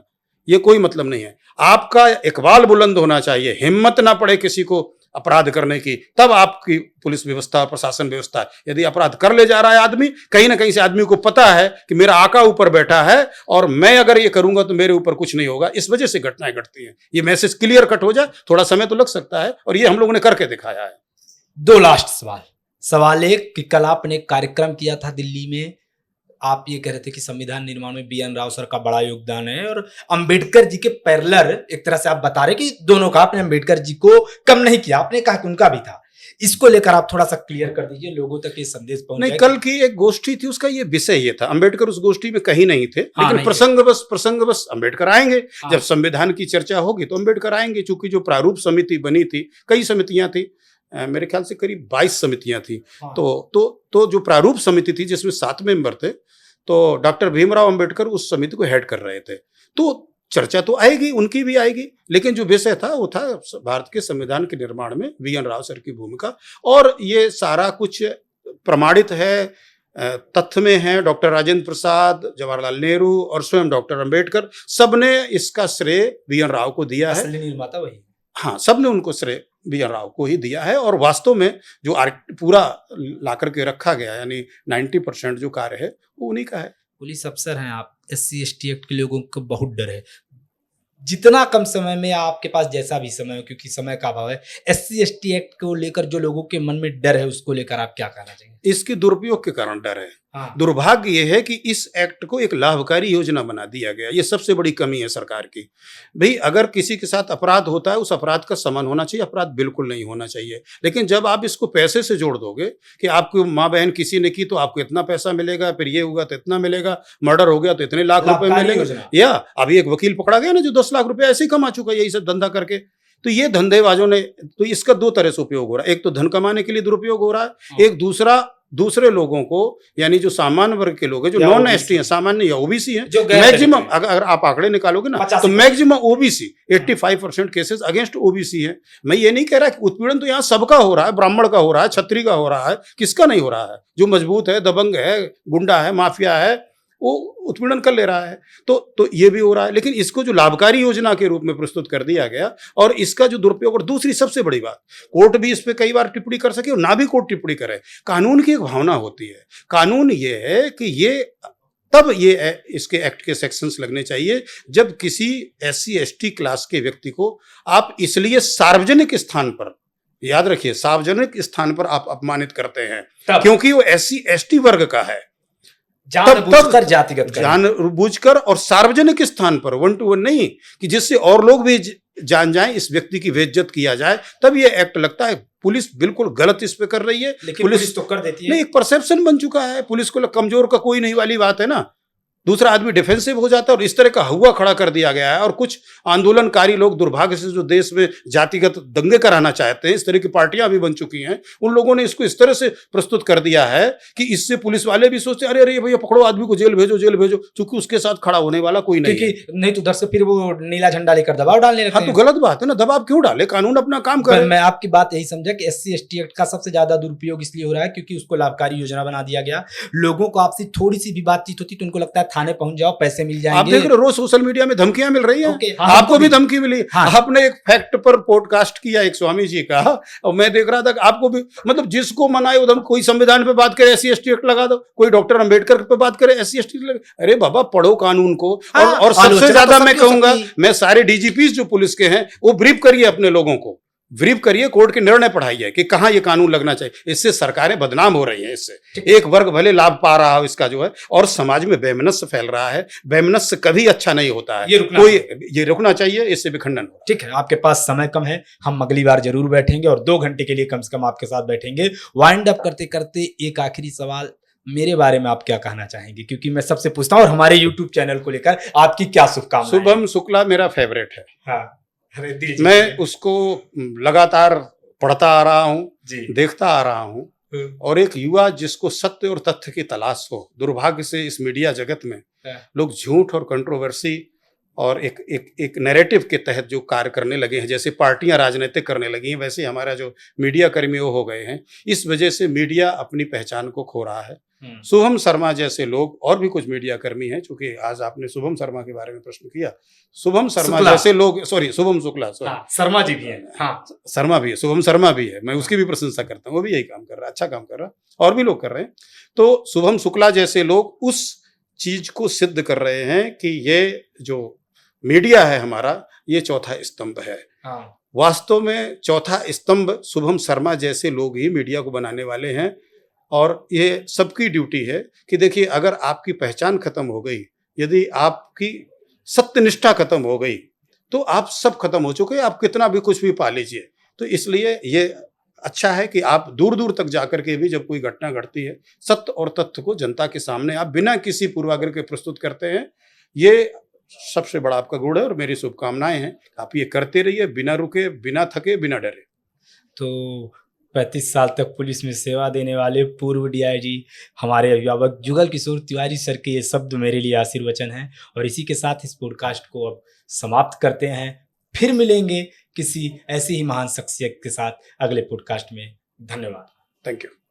ये कोई मतलब नहीं है। आपका इकबाल बुलंद होना चाहिए, हिम्मत ना पड़े किसी को अपराध करने की, तब आपकी पुलिस व्यवस्था, प्रशासन व्यवस्था है। यदि अपराध कर ले जा रहा है आदमी, कहीं ना कहीं से आदमी को पता है कि मेरा आका ऊपर बैठा है और मैं अगर ये करूंगा तो मेरे ऊपर कुछ नहीं होगा, इस वजह से घटनाएं घटती हैं। ये मैसेज क्लियर कट हो जाए, थोड़ा समय तो लग सकता है, और ये हम लोगों ने करके दिखाया है। 2 लास्ट सवाल एक कि कल आपने एक कार्यक्रम किया था दिल्ली में, आप ये कह रहे थे कि संविधान निर्माण में BN राव सर का बड़ा योगदान है, और अंबेडकर जी के पैरेलल एक तरह से आप बता रहे कि दोनों का, आपने अंबेडकर जी को कम नहीं किया, आपने कहा कि उनका भी था। इसको लेकर आप थोड़ा सा क्लियर कर दीजिए, लोगों तक ये संदेश पहुंच जाए। नहीं, कल की एक गोष्ठी थी, उसका ये विषय ये था। अंबेडकर उस गोष्ठी में कहीं नहीं थे, हाँ, लेकिन नहीं प्रसंगवश अंबेडकर आएंगे। हाँ। जब संविधान की चर्चा होगी तो अंबेडकर आएंगे, चूंकि जो प्रारूप समिति बनी थी, कई समितियां थी, मेरे ख्याल से करीब 22 समितियां थी। हाँ। तो जो प्रारूप समिति थी जिसमें 7 मेंबर थे, तो डॉक्टर भीमराव अंबेडकर उस समिति को हेड कर रहे थे। तो चर्चा तो आएगी, उनकी भी आएगी, लेकिन जो विषय था वो था भारत के संविधान के निर्माण में BN राव सर की भूमिका। और ये सारा कुछ प्रमाणित है, तथ्य में है। डॉक्टर राजेंद्र प्रसाद, जवाहरलाल नेहरू और स्वयं डॉक्टर अंबेडकर, सबने इसका श्रेय BN राव को दिया है। असली निर्माता वही। हाँ, सबने उनको श्रेय BN राव को ही दिया है। और वास्तव में जो पूरा ला करके रखा गया, यानी 90% जो कार्य है वो उन्हीं का है। पुलिस अफसर हैं आप, SC ST एक्ट के लोगों को बहुत डर है। जितना कम समय में आपके पास जैसा भी समय हो, क्योंकि समय का अभाव है, SC ST एक्ट को लेकर जो लोगों के मन में डर है, उसको लेकर आप क्या कहना चाहिए? इसके दुरुपयोग के कारण डर है। हाँ। दुर्भाग्य यह है कि इस एक्ट को एक लाभकारी योजना बना दिया गया। ये सबसे बड़ी कमी है सरकार की। भाई, अगर किसी के साथ अपराध होता है, उस अपराध का समन होना चाहिए, अपराध बिल्कुल नहीं होना चाहिए। लेकिन जब आप इसको पैसे से जोड़ दोगे कि आपकी माँ बहन किसी ने की तो आपको इतना पैसा मिलेगा, फिर ये होगा तो इतना मिलेगा, मर्डर हो गया तो इतने लाख रुपए मिलेंगे, या अभी एक वकील पकड़ा गया ना जो 10 लाख रुपए ऐसे ही कमा चुका है यही सब धंधा करके। तो ये धंधेबाजों ने, तो इसका 2 तरह से उपयोग हो रहा है। एक तो धन कमाने के लिए दुरुपयोग हो रहा है, एक दूसरे लोगों को, यानी जो सामान्य वर्ग के लोग हैं, जो नॉन ST हैं, सामान्य या OBC हैं, मैक्सिमम अगर आप आंकड़े निकालोगे ना तो maximum OBC 85% cases against OBC है। मैं ये नहीं कह रहा कि उत्पीड़न तो यहाँ सबका हो रहा है, ब्राह्मण का हो रहा है, क्षत्रिय का हो रहा है, किसका नहीं हो रहा है? जो मजबूत है, दबंग है, गुंडा है, माफिया है, वो उत्पीड़न कर ले रहा है। तो ये भी हो रहा है। लेकिन इसको जो लाभकारी योजना के रूप में प्रस्तुत कर दिया गया, और इसका जो दुरुपयोग, और दूसरी सबसे बड़ी बात, कोर्ट भी इस पे कई बार टिप्पणी कर सके और ना भी कोर्ट टिप्पणी करे, कानून की एक भावना होती है। कानून ये है कि इसके एक्ट के सेक्शंस लगने चाहिए जब किसी SC ST क्लास के व्यक्ति को आप इसलिए सार्वजनिक स्थान पर, याद रखिए, सार्वजनिक स्थान पर आप अपमानित करते हैं क्योंकि वो SC ST वर्ग का है। जानबूझकर जातिगत करें। जानबूझकर और सार्वजनिक स्थान पर 1 to 1 नहीं, कि जिससे और लोग भी जान जाएं, इस व्यक्ति की बेइज्जत किया जाए, तब ये एक्ट लगता है। पुलिस बिल्कुल गलत इस पे कर रही है। लेकिन पुलिस तो कर देती है। नहीं, एक परसेप्शन बन चुका है, पुलिस को कमजोर का कोई नहीं वाली बात है ना। दूसरा आदमी डिफेंसिव हो जाता है और इस तरह का हुआ खड़ा कर दिया गया है। और कुछ आंदोलनकारी लोग दुर्भाग्य से जो देश में जातिगत दंगे कराना चाहते हैं, इस तरह की पार्टियां भी बन चुकी हैं, उन लोगों ने इसको इस तरह से प्रस्तुत कर दिया है कि इससे पुलिस वाले भी सोचते अरे अरे भैया पकड़ो आदमी को, जेल भेजो, चूंकि उसके साथ खड़ा होने वाला कोई नहीं है। नहीं तो उधर से फिर वो नीला झंडा लेकर दबाव डालने लगते हैं। हाँ, तो गलत बात है ना, दबाव क्यों डाले, कानून अपना काम करे। मैं आपकी बात यही समझा कि SC/ST एक्ट का सबसे ज्यादा दुरुपयोग इसलिए हो रहा है क्योंकि उसको लाभकारी योजना बना दिया गया। लोगों को आपसे थोड़ी सी भी बातचीत होती तो उनको लगता है थाने पहुंच जाओ, पैसे मिल जाएंगे। आप देख रहे हो रोज सोशल मीडिया में धमकियां मिल रही हैं। हाँ, आपको भी धमकी मिली। हाँ। आपने एक फैक्ट पर पॉडकास्ट किया एक स्वामी जी का, और मैं देख रहा था कि आपको भी, मतलब जिसको मनाए उधम, कोई संविधान पे बात करे SC/ST एक्ट लगा दो, कोई डॉक्टर अंबेडकर पे बात करे SC/ST लगा। अरे बाबा पढ़ो कानून को। हाँ, और सबसे ज्यादा मैं कहूंगा, सकती। मैं सारे DGPs जो पुलिस के हैं वो ब्रीफ करिए अपने लोगों को, ब्रीफ करिए, कोर्ट के निर्णय पढ़ाइए कि कहाँ ये कानून लगना चाहिए। इससे सरकारें बदनाम हो रही हैं, इससे एक वर्ग भले लाभ पा रहा हो इसका जो है, और समाज में वैमनस्य फैल रहा है। वैमनस्य कभी अच्छा नहीं होता है, ये रुकना चाहिए, इससे भी खंडन हो। ठीक है, आपके पास समय कम है, हम अगली बार जरूर बैठेंगे और 2 घंटे के लिए कम से कम आपके साथ बैठेंगे। वाइंड अप करते करते एक आखिरी सवाल, मेरे बारे में आप क्या कहना चाहेंगे, क्योंकि मैं सबसे पूछता हूँ, और हमारे YouTube चैनल को लेकर आपकी क्या शुभकामनाएं? शुभम शुक्ला मेरा फेवरेट है। हाँ, मैं उसको लगातार पढ़ता आ रहा हूँ, देखता आ रहा हूँ, और एक युवा जिसको सत्य और तथ्य की तलाश हो। दुर्भाग्य से इस मीडिया जगत में लोग झूठ और कंट्रोवर्सी और एक नैरेटिव के तहत जो कार्य करने लगे हैं, जैसे पार्टियां राजनीतिक करने लगी हैं, वैसे हमारा जो मीडिया कर्मी वो हो गए हैं। इस वजह से मीडिया अपनी पहचान को खो रहा है। शुभम शर्मा जैसे लोग, और भी कुछ मीडिया कर्मी हैं, चूंकि आज आपने शुभम शर्मा के बारे में प्रश्न किया, शुभम शर्मा जैसे लोग, सॉरी शुभम शुक्ला, शर्मा जी भी है, हाँ शर्मा भी है, शुभम शर्मा भी है, मैं उसकी भी प्रशंसा करता हूँ, वो भी यही काम कर रहा है, अच्छा काम कर रहा है, और भी लोग कर रहे हैं। तो शुभम शुक्ला जैसे लोग उस चीज को सिद्ध कर रहे हैं कि ये जो मीडिया है हमारा, ये चौथा स्तंभ है। वास्तव में चौथा स्तंभ शुभम शर्मा जैसे लोग ही मीडिया को बनाने वाले हैं। और ये सबकी ड्यूटी है कि देखिए, अगर आपकी पहचान खत्म हो गई, यदि आपकी सत्यनिष्ठा खत्म हो गई, तो आप सब खत्म हो चुके हैं, आप कितना भी कुछ भी पा लीजिए। तो इसलिए ये अच्छा है कि आप दूर दूर तक जाकर के भी जब कोई घटना घटती है, सत्य और तथ्य को जनता के सामने आप बिना किसी पूर्वाग्रह के प्रस्तुत करते हैं। ये सबसे बड़ा आपका गुण है, और मेरी शुभकामनाएं हैं, आप ये करते रहिए, बिना रुके, बिना थके, बिना डरे। तो 35 साल तक पुलिस में सेवा देने वाले पूर्व DIG हमारे अभिभावक जुगल किशोर तिवारी सर के ये शब्द मेरे लिए आशीर्वचन हैं। और इसी के साथ इस पॉडकास्ट को अब समाप्त करते हैं। फिर मिलेंगे किसी ऐसी ही महान शख्सियत के साथ अगले पॉडकास्ट में। धन्यवाद। Thank you.